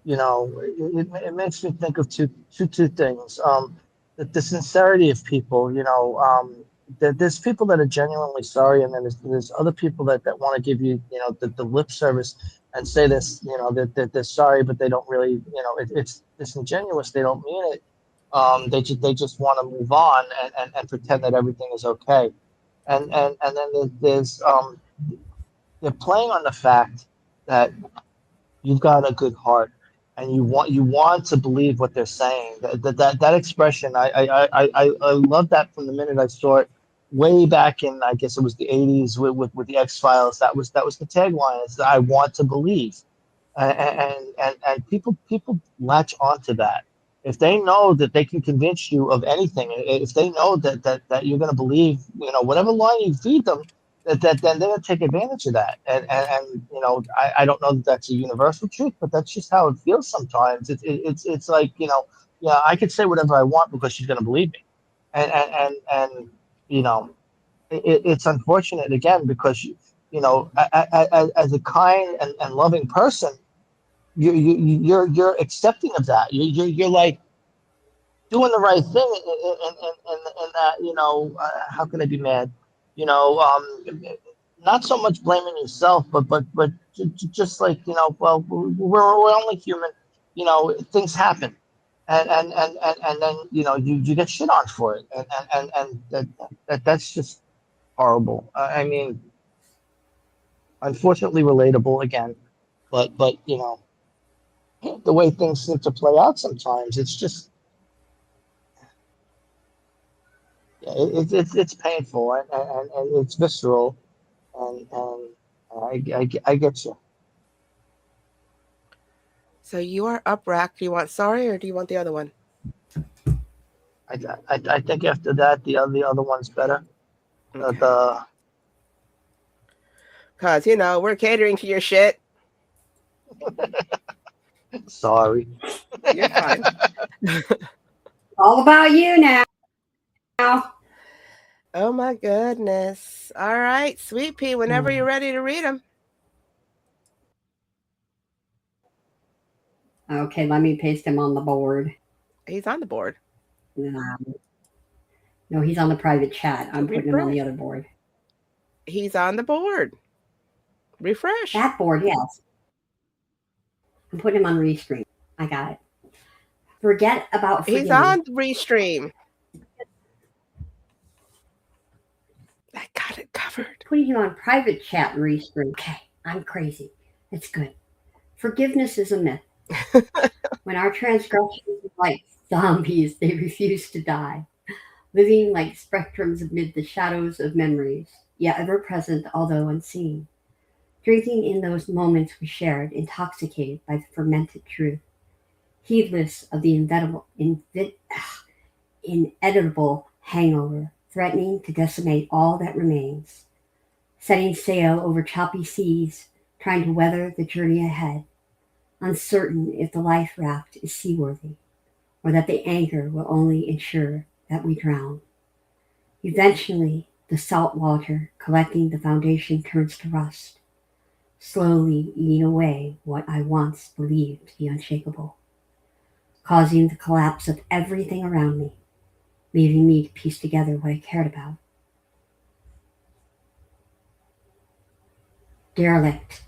it makes me think of two things. The sincerity of people, there's people that are genuinely sorry, and then there's other people that want to give you, the lip service and say this, that they're sorry, but they don't really, it's disingenuous. They don't mean it. They just want to move on and pretend that everything is okay. And then there's they're playing on the fact that you've got a good heart and you want to believe what they're saying. That expression, I love that from the minute I saw it way back in, I guess it was the 80s with the X-Files. That was the tagline. It's I want to believe. And people latch onto that. If they know that they can convince you of anything, if they know that you're going to believe, whatever line you feed them, then they're going to take advantage of that. And I don't know that that's a universal truth, but that's just how it feels sometimes. It's like, yeah, I could say whatever I want because she's going to believe me. And you know, it's unfortunate again because as a kind and loving person, you're accepting of that. You're like doing the right thing, and that how can I be mad? Not so much blaming yourself, but just like well, we're only human. Things happen, and then you get shit on for it, and that's just horrible. I mean, unfortunately relatable again, but the way things seem to play out sometimes, it's just yeah, it's painful and it's visceral, and I get you. So you are up, Rack. Do you want sorry or do you want the other one? I think after that the other one's better. The Because, we're catering to your shit. sorry. You're fine. All about you now. Oh, my goodness. All right, Sweet Pea, whenever you're ready to read them. Okay, let me paste him on the board. He's on the board. No, he's on the private chat. I'm putting him on the other board. He's on the board. Refresh. That board, yes. I'm putting him on Restream. I got it. Forget about forgetting. He's on Restream. I got it covered. Putting him on private chat and Restream. Okay, I'm crazy. It's good. Forgiveness is a myth. When our transgressions are like zombies, they refuse to die, living like spectrums amid the shadows of memories, yet ever present although unseen. Drinking in those moments we shared, intoxicated by the fermented truth, heedless of the inevitable hangover, threatening to decimate all that remains, setting sail over choppy seas, trying to weather the journey ahead, uncertain if the life raft is seaworthy, or that the anchor will only ensure that we drown. Eventually, the salt water collecting the foundation turns to rust, slowly eating away what I once believed to be unshakable, causing the collapse of everything around me, leaving me to piece together what I cared about. Derelict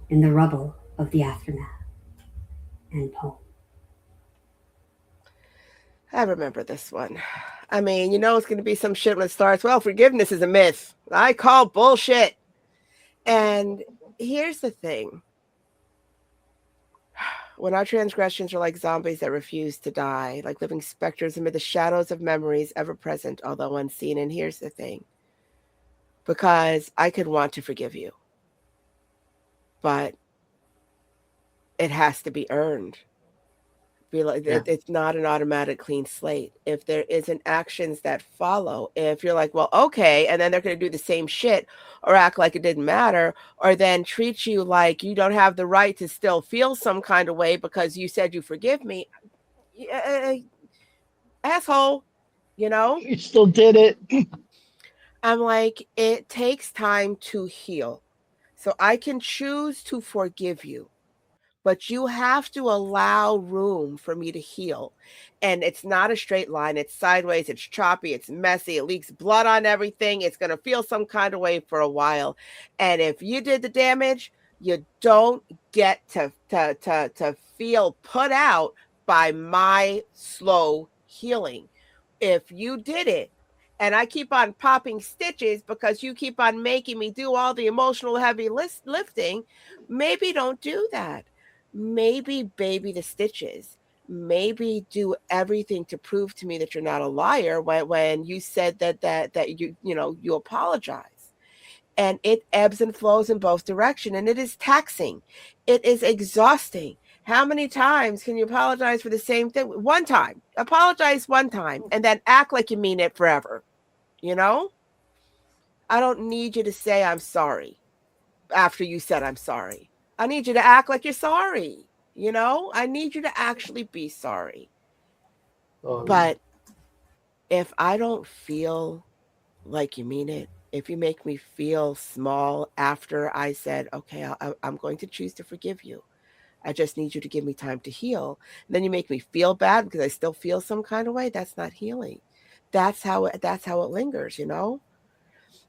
in the rubble of the aftermath. End poem. I remember this one. I mean, it's going to be some shit when it starts. Well, forgiveness is a myth. I call bullshit. And here's the thing. When our transgressions are like zombies that refuse to die, like living specters amid the shadows of memories ever present, although unseen. And here's the thing. Because I could want to forgive you, but it has to be earned. It's not an automatic clean slate. If there isn't actions that follow, if you're like, well, okay, and then they're going to do the same shit or act like it didn't matter, or then treat you like you don't have the right to still feel some kind of way because you said you forgive me. Asshole, You still did it. I'm like, it takes time to heal. So I can choose to forgive you, but you have to allow room for me to heal. And it's not a straight line. It's sideways. It's choppy. It's messy. It leaks blood on everything. It's going to feel some kind of way for a while. And if you did the damage, you don't get to feel put out by my slow healing. If you did it and I keep on popping stitches because you keep on making me do all the emotional heavy lifting, maybe don't do that. Maybe baby the stitches. Maybe do everything to prove to me that you're not a liar when you said that you apologize. And it ebbs and flows in both directions, and it is taxing. It is exhausting. How many times can you apologize for the same thing? One time. Apologize one time and then act like you mean it forever. You know? I don't need you to say I'm sorry after you said I'm sorry. I need you to act like you're sorry. You know? I need you to actually be sorry. But if I don't feel like you mean it, if you make me feel small after I said, okay, I'm going to choose to forgive you. I just need you to give me time to heal. And then you make me feel bad because I still feel some kind of way. That's not healing. That's how it lingers, you know?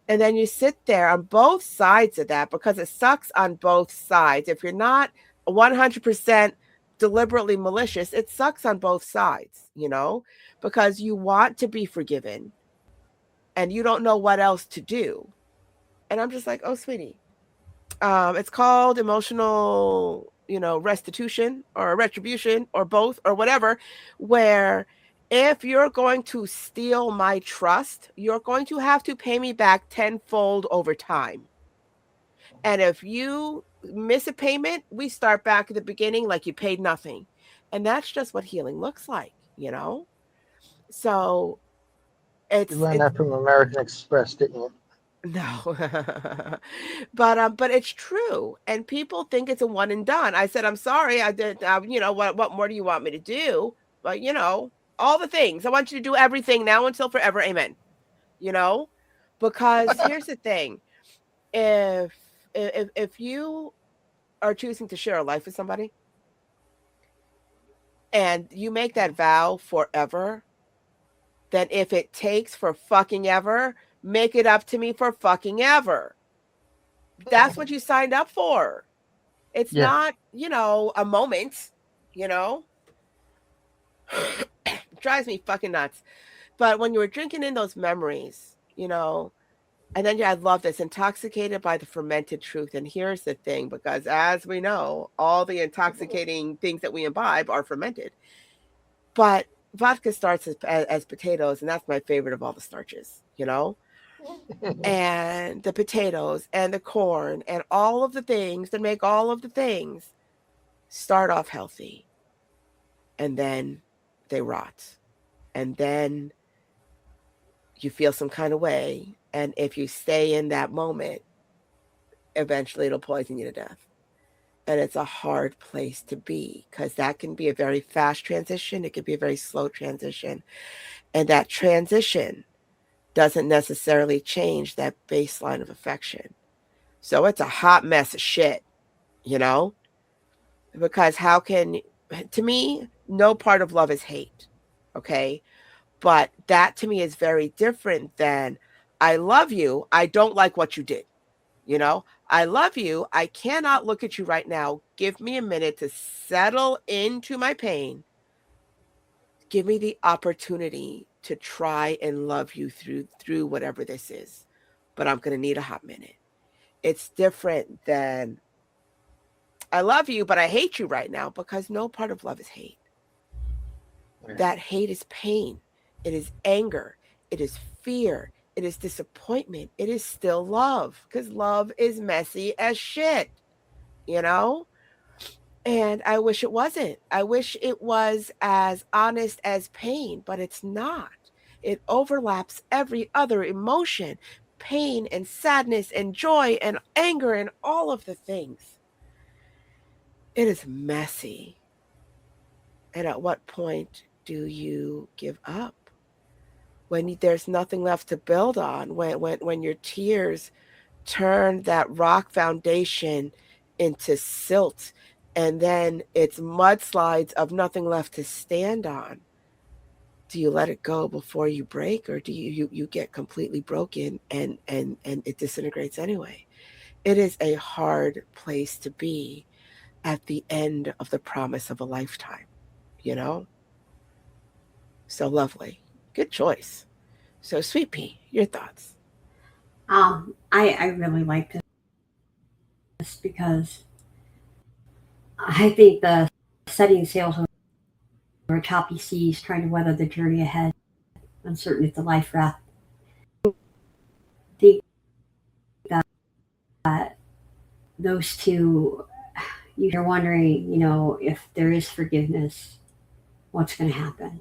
And then you sit there on both sides of that because it sucks on both sides. If you're not 100% deliberately malicious, it sucks on both sides, you know, because you want to be forgiven and you don't know what else to do. And I'm just like, oh, sweetie, it's called emotional, restitution or retribution or both or whatever, where if you're going to steal my trust, you're going to have to pay me back tenfold over time. And if you miss a payment, we start back at the beginning like you paid nothing. And that's just what healing looks like, you know? So You learned that from American Express, didn't you? no. But it's true. And people think it's a one and done. I said, I'm sorry. I did, what more do you want me to do? But, all the things. I want you to do everything now until forever. Amen. Because here's the thing. If you are choosing to share a life with somebody and you make that vow forever, then if it takes for fucking ever, make it up to me for fucking ever. That's what you signed up for. It's not, a moment, it drives me fucking nuts. But when you were drinking in those memories, and then I love this, intoxicated by the fermented truth. And here's the thing, because as we know, all the intoxicating things that we imbibe are fermented. But vodka starts as potatoes, and that's my favorite of all the starches, and the potatoes and the corn and all of the things that make all of the things start off healthy. And then they rot. And then you feel some kind of way. And if you stay in that moment, eventually it'll poison you to death. And it's a hard place to be because that can be a very fast transition. It can be a very slow transition. And that transition doesn't necessarily change that baseline of affection. So it's a hot mess of shit, because to me, no part of love is hate. Okay. But that to me is very different than I love you. I don't like what you did. I love you. I cannot look at you right now. Give me a minute to settle into my pain. Give me the opportunity to try and love you through whatever this is. But I'm going to need a hot minute. It's different than I love you, but I hate you right now, because no part of love is hate. That hate is pain. It is anger. It is fear. It is disappointment. It is still love, because love is messy as shit, And I wish it wasn't. I wish it was as honest as pain, but it's not. It overlaps every other emotion, pain and sadness and joy and anger and all of the things. It is messy. And at what point do you give up? When there's nothing left to build on, when your tears turn that rock foundation into silt, and then it's mudslides of nothing left to stand on. Do you let it go before you break, or do you get completely broken and it disintegrates anyway? It is a hard place to be at the end of the promise of a lifetime, So lovely. Good choice. So, Sweet Pea, your thoughts? I really like this because I think the setting sails over choppy seas, trying to weather the journey ahead, uncertain if the life raft. I think that those two, you're wondering, if there is forgiveness, what's going to happen?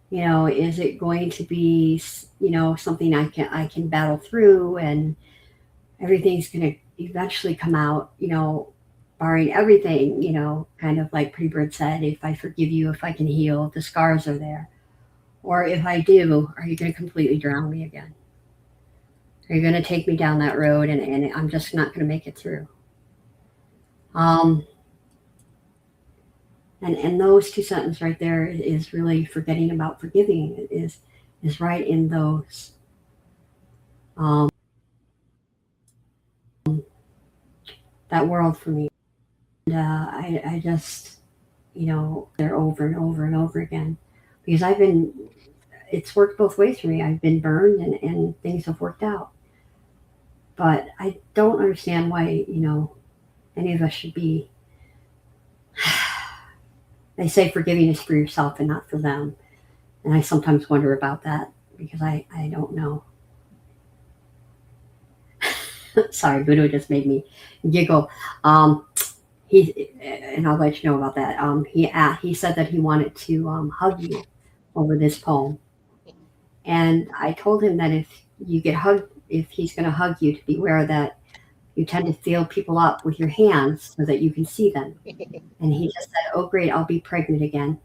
Is it going to be, something I can battle through, and everything's going to eventually come out, barring everything, kind of like Pretty Bird said, if I forgive you, if I can heal, the scars are there. Or if I do, are you going to completely drown me again? Are you going to take me down that road and I'm just not going to make it through? And those two sentences right there is really forgetting about forgiving is right in those. That world for me. And I just, they're over and over and over again because it's worked both ways for me. I've been burned and things have worked out. But I don't understand why, any of us should be. They say forgiving is for yourself and not for them. And I sometimes wonder about that because I don't know. Sorry, Buddha just made me giggle. And I'll let you know about that. He said that he wanted to hug you over this poem. And I told him that if you get hugged, if he's going to hug you, to beware that you tend to feel people up with your hands so that you can see them. And he just said, "Oh, great, I'll be pregnant again.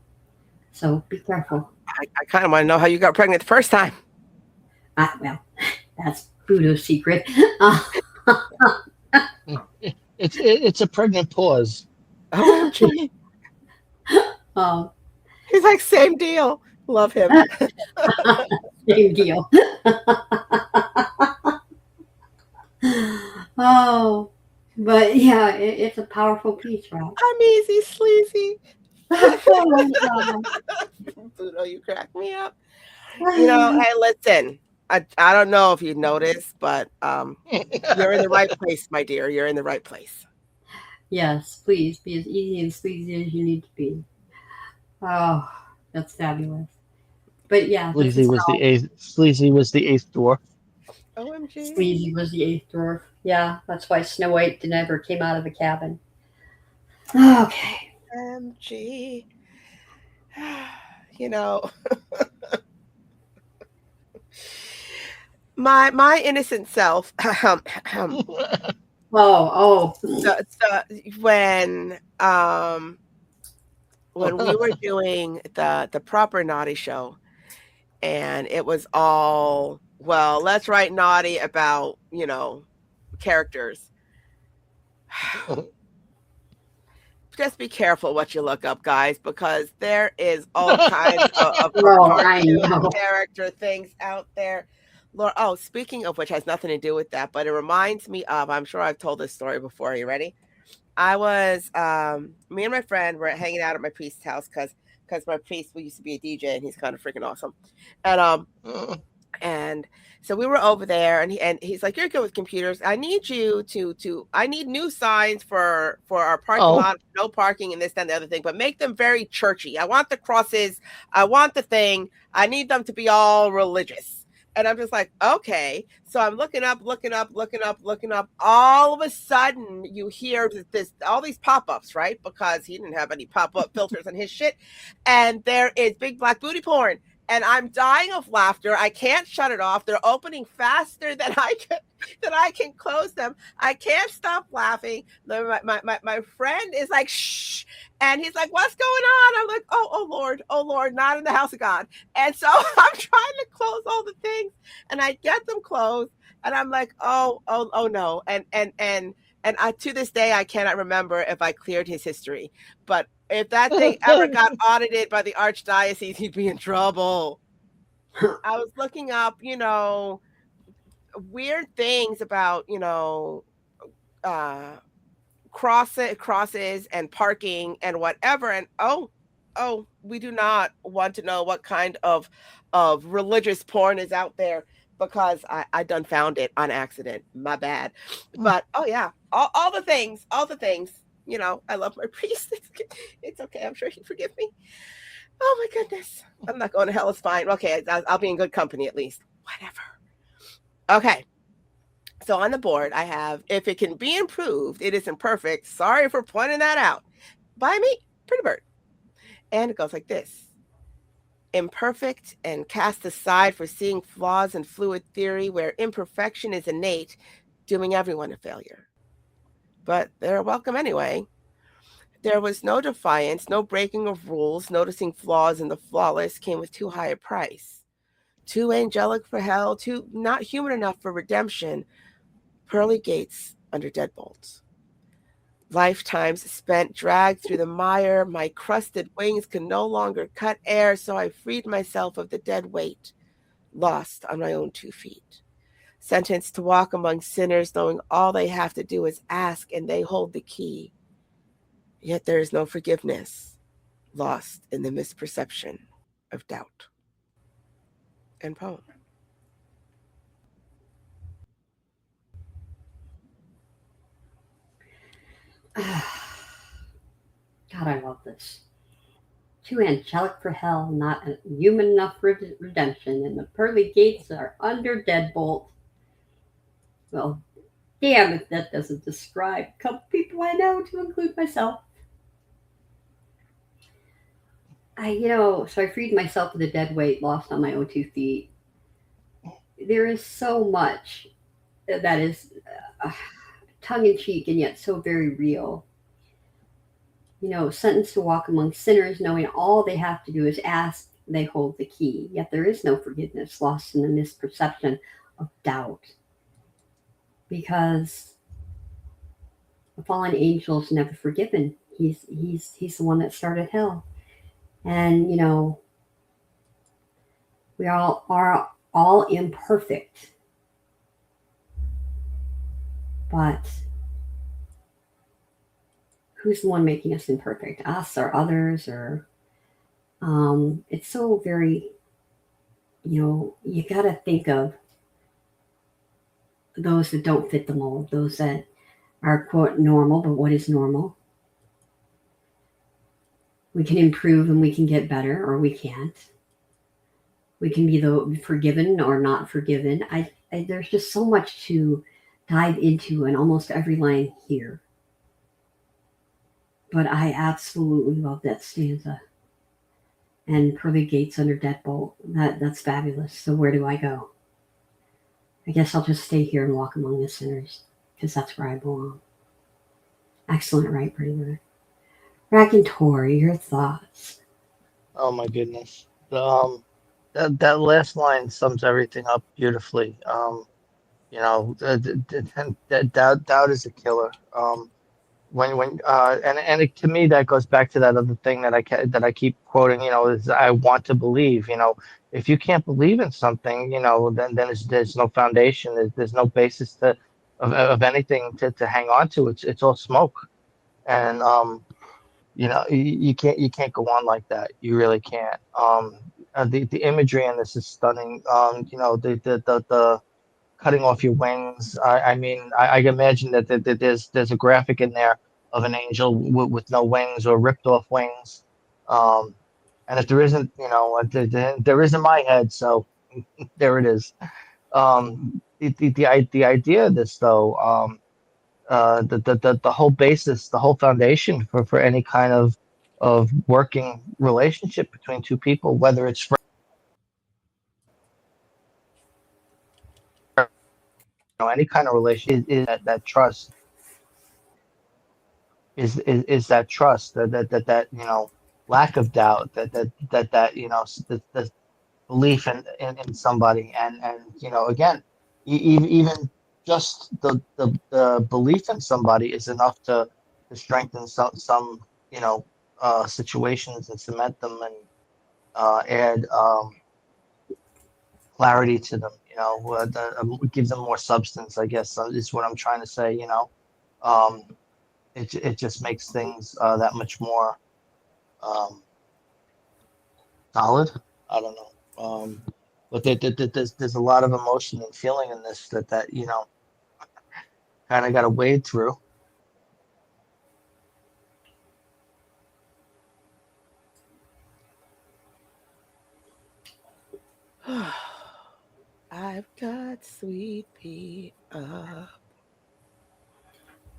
So be careful." I kind of want to know how you got pregnant the first time. Well, that's Buddha's secret. It's a pregnant pause. OMG. He's like, same deal. Love him. Same deal. But yeah, it's a powerful piece, right? I'm easy, sleazy. Oh my God. Pluto, you crack me up. Hey, listen. I don't know if you noticed, but you're in the right place, my dear. You're in the right place. Yes, please be as easy and sleazy as you need to be. Oh, that's fabulous. But yeah, Sleazy was the eighth dwarf. OMG. Sleazy was the eighth dwarf. Yeah, that's why Snow White never came out of the cabin. Okay. OMG. My innocent self. Oh. So when we were doing the proper naughty show, and it was all, well, let's write naughty about characters. Just be careful what you look up, guys, because there is all kinds of character things out there. Laura, speaking of which, has nothing to do with that, but it reminds me of, I'm sure I've told this story before. Are you ready? I was, me and my friend were hanging out at my priest's house because my priest used to be a DJ and he's kind of freaking awesome. And so we were over there, and he's like, "You're good with computers. I need you I need new signs for our parking lot, no parking, and this, that, and the other thing, but make them very churchy. I want the crosses. I want the thing. I need them to be all religious." And I'm just like, okay. So I'm looking up. All of a sudden, you hear all these pop-ups, right? Because he didn't have any pop-up filters on his shit. And there is big black booty porn. And I'm dying of laughter. I can't shut it off. They're opening faster than I can close them. I can't stop laughing. My friend is like, shh. And he's like, "What's going on?" I'm like, oh Lord, not in the house of God. And so I'm trying to close all the things, and I get them closed, and I'm like, oh no. And I, to this day, I cannot remember if I cleared his history. But if that thing ever got audited by the archdiocese, he'd be in trouble. I was looking up, weird things about, crosses and parking and whatever. And we do not want to know what kind of religious porn is out there, because I done found it on accident. My bad. But oh yeah, all the things, all the things. You know, I love my priest. It's okay. I'm sure he'd forgive me. Oh my goodness. I'm not going to hell. It's fine. Okay, I'll be in good company at least. Whatever. Okay. So on the board, I have, if it can be improved, it isn't perfect. Sorry for pointing that out. By me, Pretty Bird. And it goes like this. Imperfect and cast aside for seeing flaws in fluid theory where imperfection is innate, dooming everyone a failure. But they're welcome anyway. There was no defiance, no breaking of rules. Noticing flaws in the flawless came with too high a price. Too angelic for hell, too not human enough for redemption. Pearly gates under deadbolts. Lifetimes spent dragged through the mire, my crusted wings could no longer cut air, so I freed myself of the dead weight, lost on my own 2 feet. Sentenced to walk among sinners, knowing all they have to do is ask and they hold the key. Yet there is no forgiveness, lost in the misperception of doubt. End poem. God, I love this. Too angelic for hell, not human enough for redemption, and the pearly gates are under deadbolt. Well, damn if that doesn't describe a couple people I know, to include myself. So I freed myself of the dead weight, lost on my own 2 feet. There is so much that is tongue in cheek and yet so very real. Sentenced to walk among sinners, knowing all they have to do is ask, they hold the key. Yet there is no forgiveness, lost in the misperception of doubt. Because the fallen angel is never forgiven. He's the one that started hell. And, we all are all imperfect. But who's the one making us imperfect? Us or others? Or it's so very, you got to think of those that don't fit the mold, those that are, quote, normal, but what is normal? We can improve and we can get better, or we can't. We can be forgiven or not forgiven. There's just so much to dive into in almost every line here. But I absolutely love that stanza. And pearly gates under deadbolt. That's fabulous. So where do I go? I guess I'll just stay here and walk among the sinners, because that's where I belong. Excellent, right, Pretty Bird? Racontori, your thoughts? Oh my goodness. That last line sums everything up beautifully. That doubt is a killer. To me that goes back to that other thing that I keep quoting. Is I want to believe. If you can't believe in something, then there's no foundation. There's no basis of anything to hang on to. It's all smoke, and you can't go on like that. You really can't. The imagery in this is stunning. The cutting off your wings. I mean, I imagine that there's a graphic in there of an angel with no wings or ripped off wings. And if there isn't, there is in my head. So there it is. The idea of this, though, the whole basis, the whole foundation for any kind of working relationship between two people, whether it's any kind of relation, is that trust. Is that trust, that lack of doubt, that the belief in somebody, and again, even just the belief in somebody is enough to strengthen some situations and cement them and add clarity to them. Give them more substance, I guess, is what I'm trying to say. It just makes things that much more solid. I don't know. But there's a lot of emotion and feeling in this that you know kind of got to wade through. I've got sweet pea up.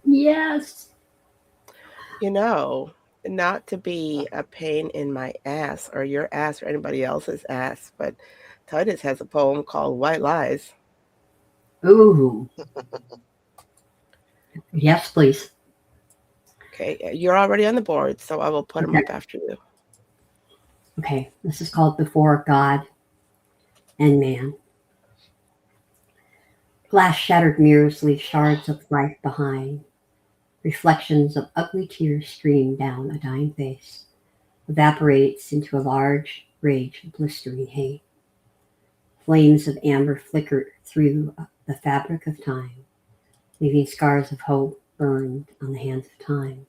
Yes. You know, not to be a pain in my ass or your ass or anybody else's ass, but Titus has a poem called White Lies. Ooh. Yes, please. Okay, you're already on the board, so I will put them Okay. up after you. Okay, this is called Before God and Man. Glass shattered mirrors leave shards of life behind. Reflections of ugly tears stream down a dying face. Evaporates into a large rage of blistering hate. Flames of amber flicker through the fabric of time, leaving scars of hope burned on the hands of time.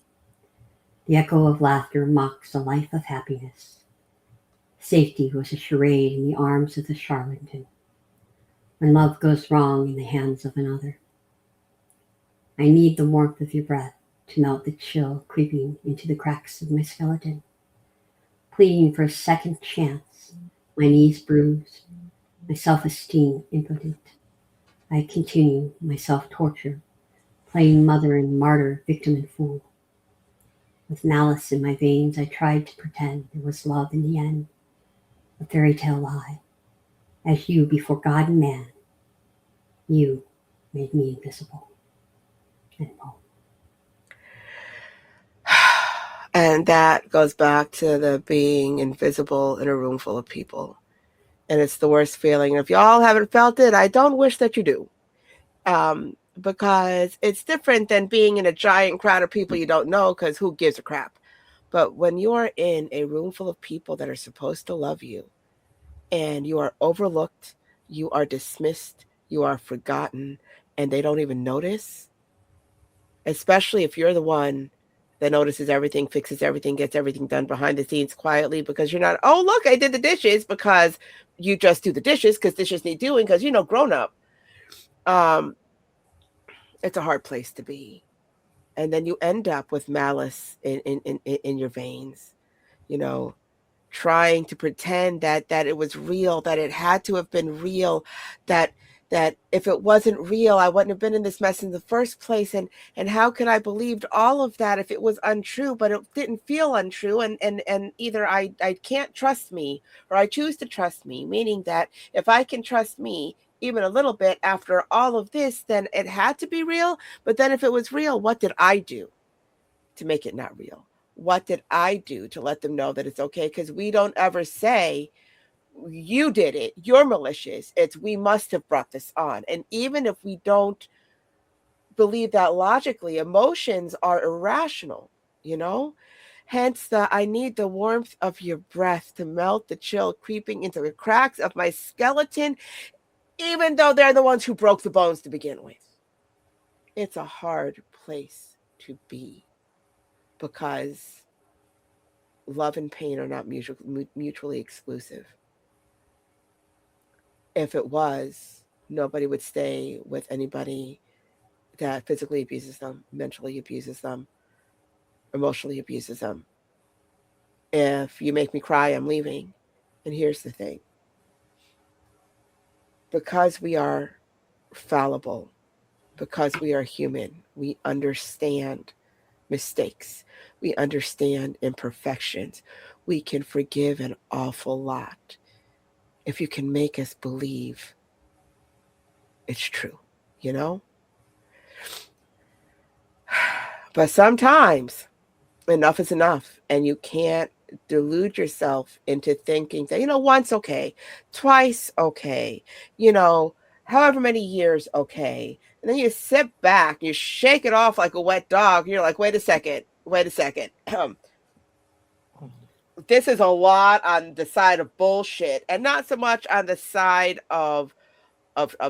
The echo of laughter mocks a life of happiness. Safety was a charade in the arms of the charlatan. When love goes wrong in the hands of another. I need the warmth of your breath to melt the chill creeping into the cracks of my skeleton. Pleading for a second chance, my knees bruised, my self-esteem impotent. I continue my self-torture, playing mother and martyr, victim and fool. With malice in my veins, I tried to pretend there was love in the end, a fairy tale lie. As you before God and man, you made me invisible. End poem. And that goes back to the being invisible in a room full of people. And it's the worst feeling. If y'all haven't felt it, I don't wish that you do. Because it's different than being in a giant crowd of people you don't know, because who gives a crap? But when you are in a room full of people that are supposed to love you, and you are overlooked, you are dismissed, you are forgotten, and they don't even notice, especially if you're the one that notices everything, fixes everything, gets everything done behind the scenes quietly, because you're not, oh, look, I did the dishes, because you just do the dishes because dishes need doing, because, grown up. It's a hard place to be. And then you end up with malice in your veins, you know, trying to pretend that it was real, that it had to have been real, that if it wasn't real, I wouldn't have been in this mess in the first place. And how could I believed all of that if it was untrue? But it didn't feel untrue. And either I can't trust me, or I choose to trust me, meaning that if I can trust me even a little bit after all of this, then it had to be real. But then if it was real, what did I do to make it not real? What did I do to let them know that it's okay? Because we don't ever say, you did it, you're malicious. It's, we must have brought this on. And even if we don't believe that logically, emotions are irrational, Hence I need the warmth of your breath to melt the chill creeping into the cracks of my skeleton, even though they're the ones who broke the bones to begin with. It's a hard place to be, because love and pain are not mutually exclusive. If it was, nobody would stay with anybody that physically abuses them, mentally abuses them, emotionally abuses them. If you make me cry, I'm leaving. And here's the thing. Because we are fallible, because we are human, we understand mistakes. We understand imperfections. We can forgive an awful lot if you can make us believe it's true, you know? But sometimes enough is enough, and you can't delude yourself into thinking that, once okay, twice okay, however many years okay. And then you sit back, you shake it off like a wet dog, and you're like, wait a second. This is a lot on the side of bullshit, and not so much on the side of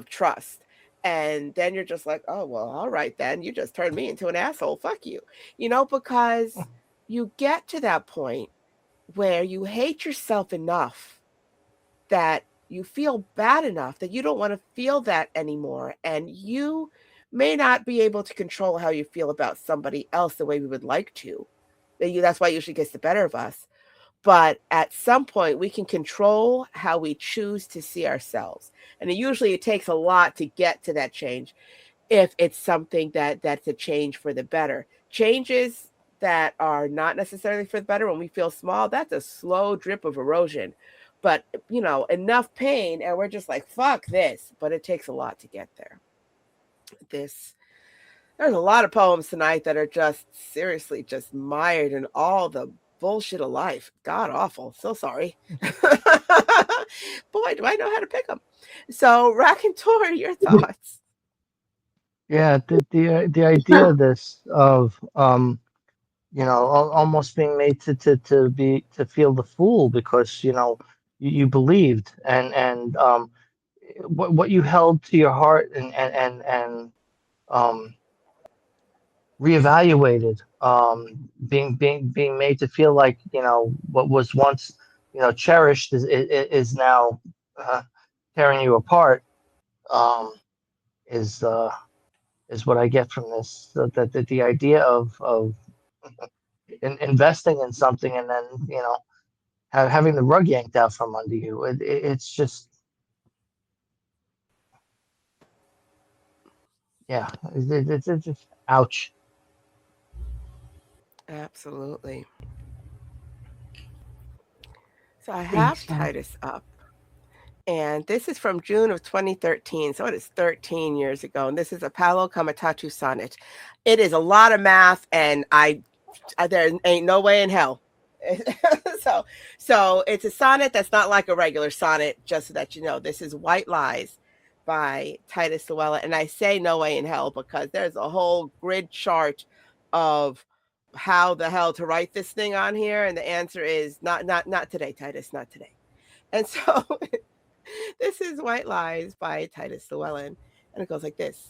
trust. And then you're just like, oh, well, all right, then you just turned me into an asshole. Fuck you. Because you get to that point where you hate yourself enough that you feel bad enough that you don't want to feel that anymore. And you may not be able to control how you feel about somebody else the way we would like to. That's why it usually gets the better of us. But at some point, we can control how we choose to see ourselves. And it takes a lot to get to that change if it's something that's a change for the better. Changes that are not necessarily for the better, when we feel small, that's a slow drip of erosion. But, enough pain, and we're just like, fuck this. But it takes a lot to get there. There's a lot of poems tonight that are just seriously just mired in all the bullshit of life. God awful. So sorry. Boy, do I know how to pick them. So, Raconteur, your thoughts? Yeah, the idea of this of almost being made to feel the fool because you believed and what you held to your heart and um reevaluated, being made to feel like what was once cherished is now uh, tearing you apart, um is is what I get from this. So that the idea of investing in something and then having the rug yanked out from under you, it's just, yeah, it's just ouch. Absolutely. So I Thanks, have Val. Titus up, and this is from June of 2013. So it is 13 years ago, and this is a Paolo Kamatatu sonnet. It is a lot of math, and there ain't no way in hell. so so it's a sonnet that's not like a regular sonnet, just so that you know. This is White Lies by Titus Llewellyn. And I say no way in hell because there's a whole grid chart of how the hell to write this thing on here. And the answer is not today, Titus, not today. And so this is White Lies by Titus Llewellyn. And it goes like this.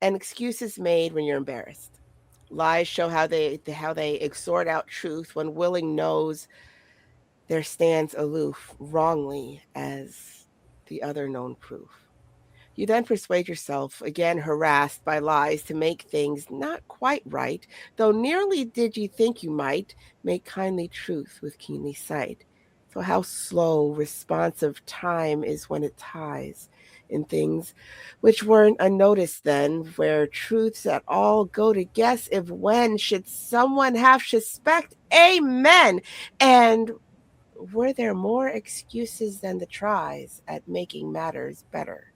An excuse is made when you're embarrassed. Lies show how they exhort out truth when willing knows there stands aloof wrongly as the other known proof. You then persuade yourself, again harassed by lies, to make things not quite right, though nearly did you think you might make kindly truth with keenly sight. So how slow, responsive time is when it ties in things which weren't unnoticed then, where truths at all go to guess if when should someone have suspect. Amen. And were there more excuses than the tries at making matters better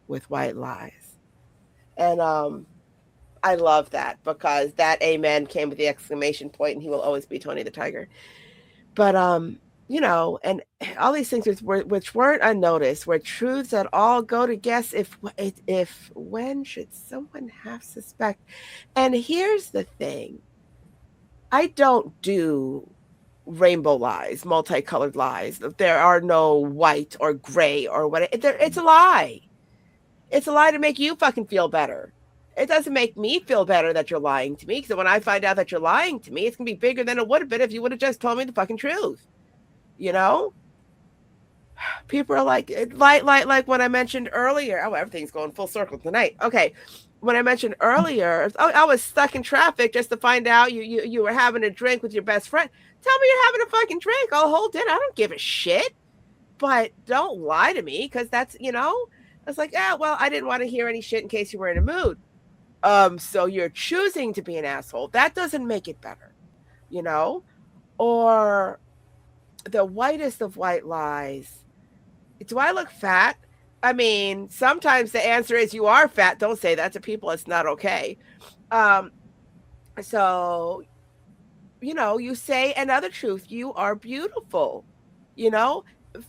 with white lies? And I love that because that amen came with the exclamation point, and he will always be Tony the Tiger. But and all these things which weren't unnoticed, where truths that all go to guess if when should someone have suspect. And here's the thing. I don't do rainbow lies, multicolored lies. There are no white or gray or what. It's a lie. It's a lie to make you fucking feel better. It doesn't make me feel better that you're lying to me, because when I find out that you're lying to me, it's going to be bigger than it would have been if you would have just told me the fucking truth. You know? People are like when I mentioned earlier. Oh, everything's going full circle tonight. Okay. When I mentioned earlier, I was stuck in traffic just to find out you were having a drink with your best friend. Tell me you're having a fucking drink. I'll hold it. I don't give a shit. But don't lie to me, because that's, it's like, well, I didn't want to hear any shit in case you were in a mood. So you're choosing to be an asshole. That doesn't make it better, Or the whitest of white lies. Do I look fat? I mean, sometimes the answer is you are fat. Don't say that to people. It's not okay. So, you say another truth. You are beautiful.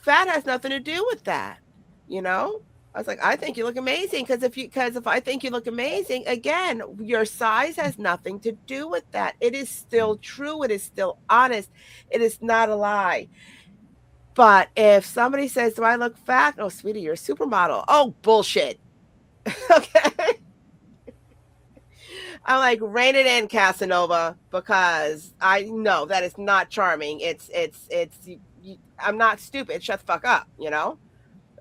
Fat has nothing to do with that. I was like, I think you look amazing, because if I think you look amazing, again, your size has nothing to do with that. It is still true. It is still honest. It is not a lie. But if somebody says, do I look fat? Oh, sweetie, you're a supermodel. Oh, bullshit. Okay. I'm like, rein it in, Casanova, because I know that is not charming. I'm not stupid. Shut the fuck up, you know?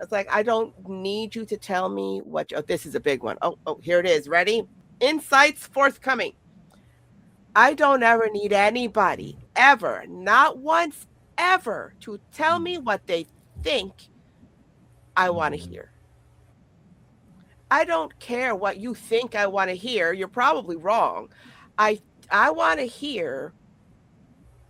It's like, I don't need you to tell me what, oh, this is a big one. Oh, here it is. Ready? Insights forthcoming. I don't ever need anybody, ever, not once, ever, to tell me what they think I want to hear. I don't care what you think I want to hear. You're probably wrong. I want to hear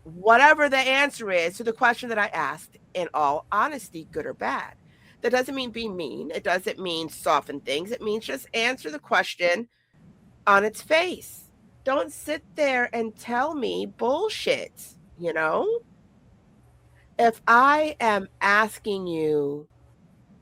whatever the answer is to the question that I asked, in all honesty, good or bad. That doesn't mean be mean. It doesn't mean soften things. It means just answer the question on its face. Don't sit there and tell me bullshit, you know? If I am asking you,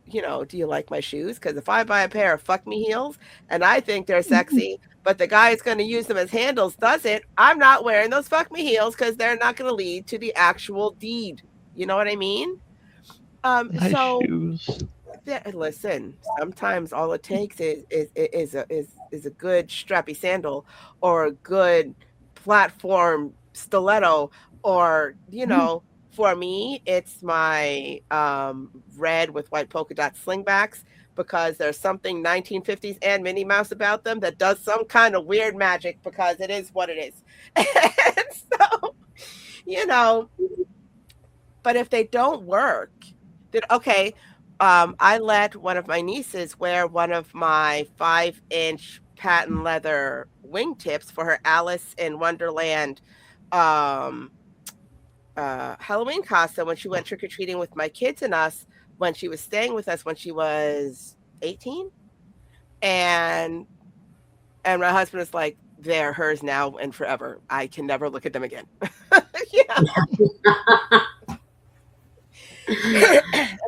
you know, do you like my shoes? Because if I buy a pair of fuck me heels and I think they're sexy, but the guy is going to use them as handles doesn't, I'm not wearing those fuck me heels because they're not going to lead to the actual deed. You know what I mean? Nice So shoes. listen, sometimes all it takes is a good strappy sandal or a good platform stiletto, or you know, for me it's my red with white polka dot slingbacks, because there's something 1950s and Minnie Mouse about them that does some kind of weird magic, because it is what it is. And so, you know, but if they don't work, then okay. I let one of my nieces wear one of my 5-inch patent leather wingtips for her Alice in Wonderland Halloween costume when she went trick-or-treating with my kids and us, when she was staying with us when she was 18. And my husband is like, they're hers now and forever. I can never look at them again. Yeah. And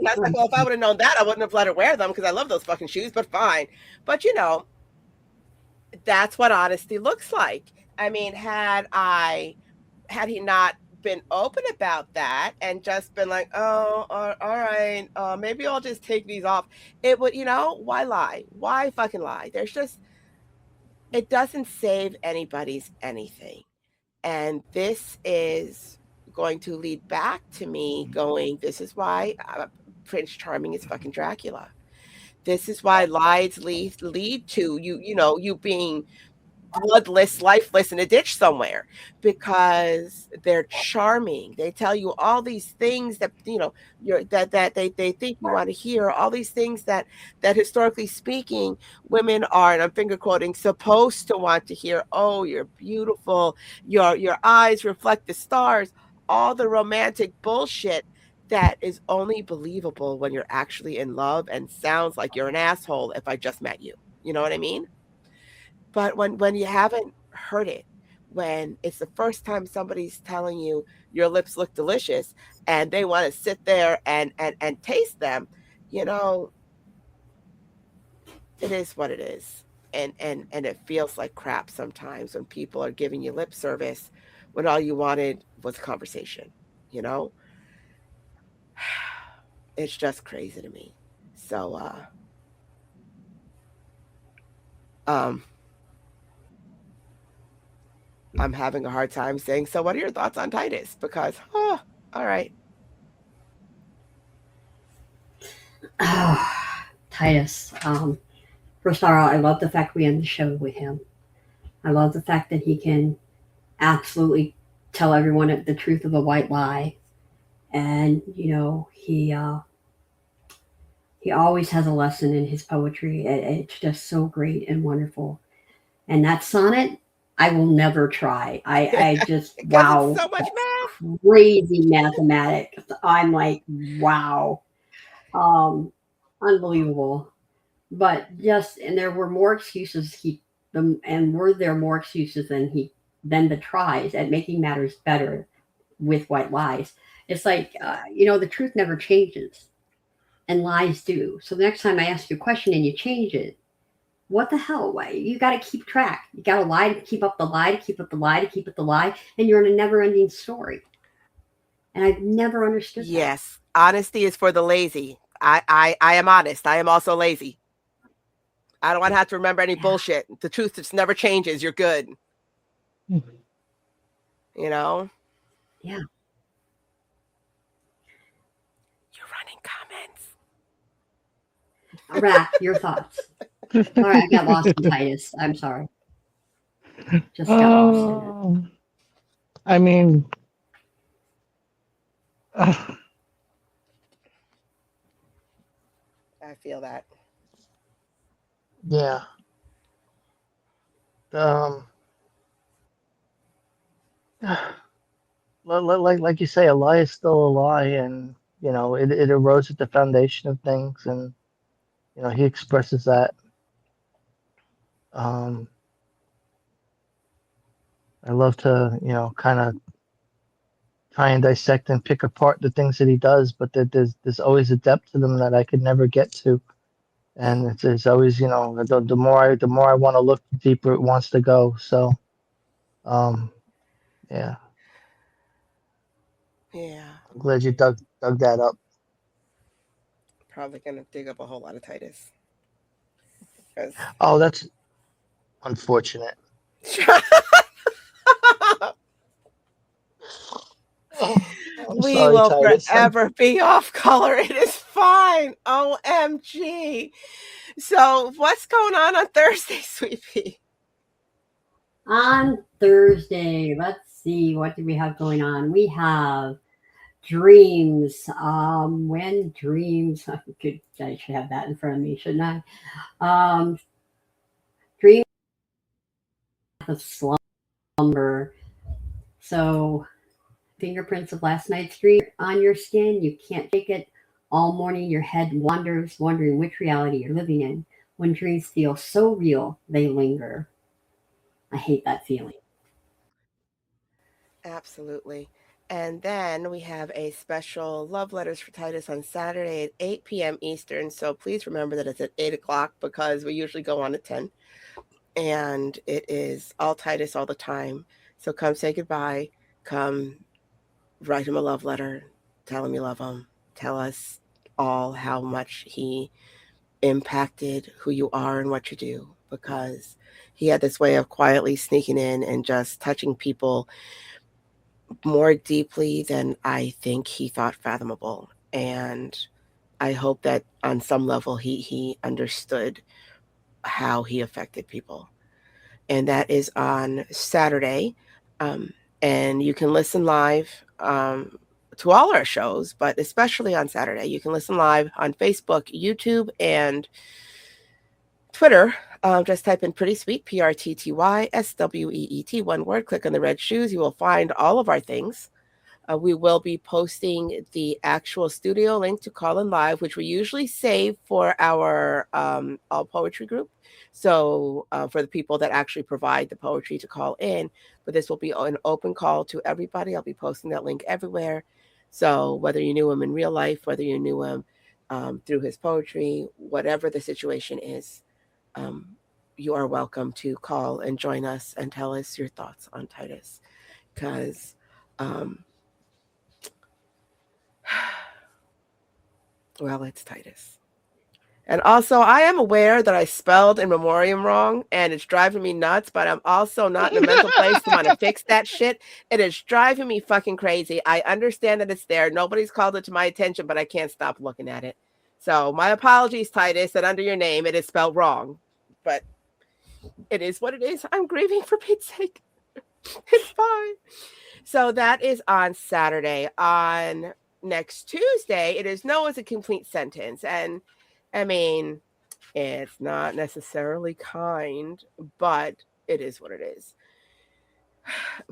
I was like, well, if I would have known that, I wouldn't have let her wear them, because I love those fucking shoes, but fine. But you know, that's what honesty looks like. I mean, had he not been open about that and just been like, oh, all right, maybe I'll just take these off, it would, you know, why lie? Why fucking lie? There's just, it doesn't save anybody's anything. And this is going to lead back to me going, this is why Prince Charming is fucking Dracula. This is why lies lead to you know, you being bloodless, lifeless in a ditch somewhere, because they're charming. They tell you all these things that, you know, that they think you want to hear, all these things that historically speaking, women are, and I'm finger quoting, supposed to want to hear. Oh, you're beautiful. Your eyes reflect the stars. All the romantic bullshit that is only believable when you're actually in love, and sounds like you're an asshole if I just met you. You know what I mean? But when you haven't heard it, when it's the first time somebody's telling you your lips look delicious and they want to sit there and taste them, you know, it is what it is. And it feels like crap sometimes when people are giving you lip service when all you wanted was a conversation, you know? It's just crazy to me. So I'm having a hard time saying, so what are your thoughts on Titus? Because, all right. Oh, Titus. First of all, I love the fact we end the show with him. I love the fact that he can absolutely tell everyone the truth of a white lie. And, you know, he always has a lesson in his poetry. It's just so great and wonderful. And that sonnet, I will never try. I just, wow. So much math. Crazy mathematics. I'm like, wow. Unbelievable. But just, and there were more excuses were there more excuses than the tries at making matters better with white lies. It's like, you know, the truth never changes and lies do. So the next time I ask you a question and you change it, what the hell? Why? You got to keep track. You got to lie to keep up the lie, to keep up the lie, to keep up the lie. And you're in a never ending story. And I've never understood that. Yes. Honesty is for the lazy. I am honest. I am also lazy. I don't want to have to remember any bullshit. The truth just never changes. You're good. You know? Yeah. You're running comments. Raph, your thoughts. All right, I got lost in Titus. I'm sorry. Just got lost in it. I mean, I feel that. yeah. Like you say, a lie is still a lie, and you know it erodes at the foundation of things, and you know he expresses that. Um, I love to kind of try and dissect and pick apart the things that he does, but there's always a depth to them that I could never get to, and it's always the more I want to look, the deeper it wants to go. So, yeah. Yeah. I'm glad you dug that up. Probably gonna dig up a whole lot of Titus. Oh, that's unfortunate. We sorry, will Titus. forever be off color. It is fine. OMG. So what's going on Thursday, Sweet Pea? On Thursday, let's see, what do we have going on? We have dreams. When dreams, I should have that in front of me, shouldn't I? Dreams of slumber. So, fingerprints of last night's dream on your skin. You can't shake it. All morning, your head wanders, wondering which reality you're living in. When dreams feel so real, they linger. I hate that feeling. Absolutely. And then we have a special Love Letters for Titus on Saturday at 8 p.m. Eastern. So please remember that it's at 8 o'clock because we usually go on at 10. And it is all Titus all the time. So come say goodbye. Come write him a love letter. Tell him you love him. Tell us all how much he impacted who you are and what you do, because he had this way of quietly sneaking in and just touching people more deeply than I think he thought fathomable. And I hope that on some level he understood how he affected people. And that is on Saturday. And you can listen live to all our shows, but especially on Saturday. You can listen live on Facebook, YouTube, and Twitter. Just type in Pretty Sweet, PRTTYSWEET, one word. Click on the red shoes. You will find all of our things. We will be posting the actual studio link to Call In Live, which we usually save for our all poetry group. So for the people that actually provide the poetry to call in, but this will be an open call to everybody. I'll be posting that link everywhere. So whether you knew him in real life, whether you knew him through his poetry, whatever the situation is, you are welcome to call and join us and tell us your thoughts on Titus. Because well, it's Titus. And also, I am aware that I spelled in memoriam wrong, and it's driving me nuts, but I'm also not in a mental place to want to fix that shit. It is driving me fucking crazy. I understand that it's there. Nobody's called it to my attention, but I can't stop looking at it. So my apologies, Titus, that under your name it is spelled wrong. But it is what it is. I'm grieving, for Pete's sake. It's fine. So that is on Saturday. On next Tuesday, it is No as a complete sentence. And I mean, it's not necessarily kind, but it is what it is.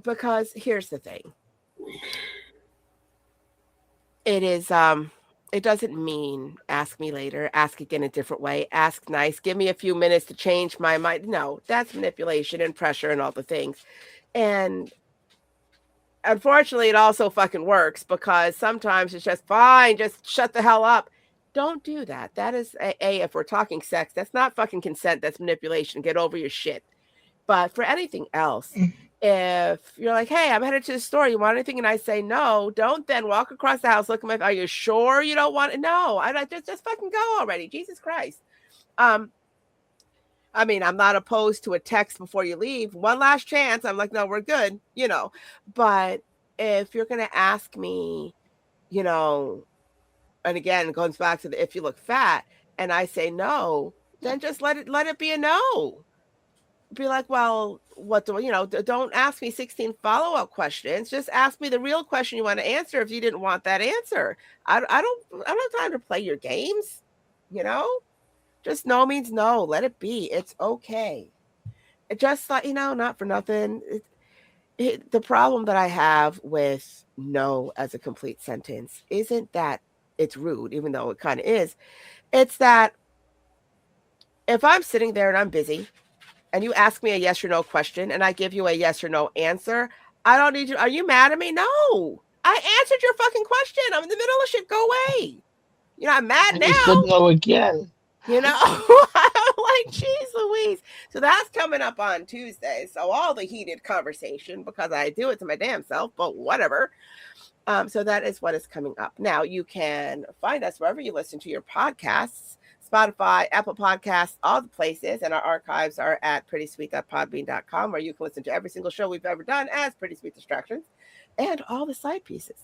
Because here's the thing. It is, it doesn't mean ask me later, ask again a different way, ask nice, give me a few minutes to change my mind. No, that's manipulation and pressure and all the things. And unfortunately, it also fucking works, because sometimes it's just fine, just shut the hell up. Don't do that. That is if we're talking sex, that's not fucking consent. That's manipulation. Get over your shit. But for anything else, if you're like, hey, I'm headed to the store, you want anything? And I say no, don't then walk across the house, look at my, are you sure you don't want it? No, I just fucking go already. Jesus Christ. I mean, I'm not opposed to a text before you leave. One last chance. I'm like, no, we're good, But if you're going to ask me, you know, and again, it goes back to the if you look fat, and I say no, then just let it be a no. Be like, well, what do don't ask me 16 follow-up questions. Just ask me the real question you want to answer if you didn't want that answer. I don't have time to play your games, you know? Just no means no. Let it be. It's okay. It just like, not for nothing. The problem that I have with no as a complete sentence isn't that it's rude, even though it kind of is. It's that if I'm sitting there and I'm busy and you ask me a yes or no question and I give you a yes or no answer, I don't need you. Are you mad at me? No. I answered your fucking question. I'm in the middle of shit. Go away. I'm mad And now. you said no again. I'm like, geez Louise. So that's coming up on Tuesday. So all the heated conversation, because I do it to my damn self, but whatever. So that is what is coming up. Now you can find us wherever you listen to your podcasts, Spotify, Apple Podcasts, all the places. And our archives are at prettysweet.podbean.com, where you can listen to every single show we've ever done as Pretty Sweet Distractions and all the side pieces.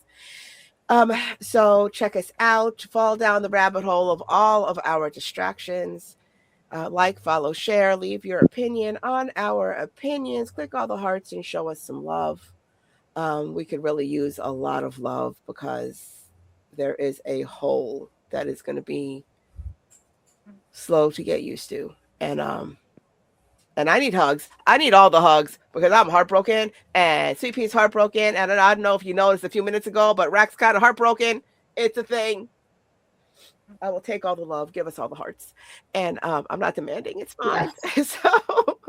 So check us out, fall down the rabbit hole of all of our distractions. Like, follow, share, leave your opinion on our opinions, click all the hearts and show us some love. We could really use a lot of love because there is a hole that is going to be slow to get used to. And I need hugs. I need all the hugs because I'm heartbroken and Sweet Pea's heartbroken. And I don't know if you noticed a few minutes ago, but Rack's kind of heartbroken. It's a thing. I will take all the love. Give us all the hearts. And I'm not demanding. It's fine. Yes. So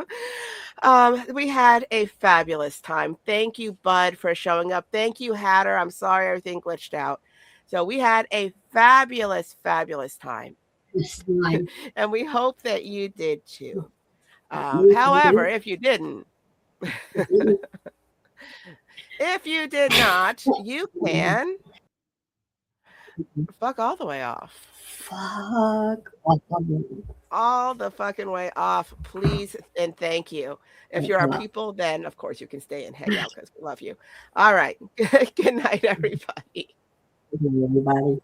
we had a fabulous time. Thank you, Bud, for showing up. Thank you, Hatter. I'm sorry everything glitched out. So we had a fabulous, fabulous time. And we hope that you did too. However, if you didn't, if you did not, you can fuck all the way off. Fuck all the fucking way off, please and thank you. If you're our people, then of course you can stay and hang out because we love you. All right. Good night, everybody. everybody.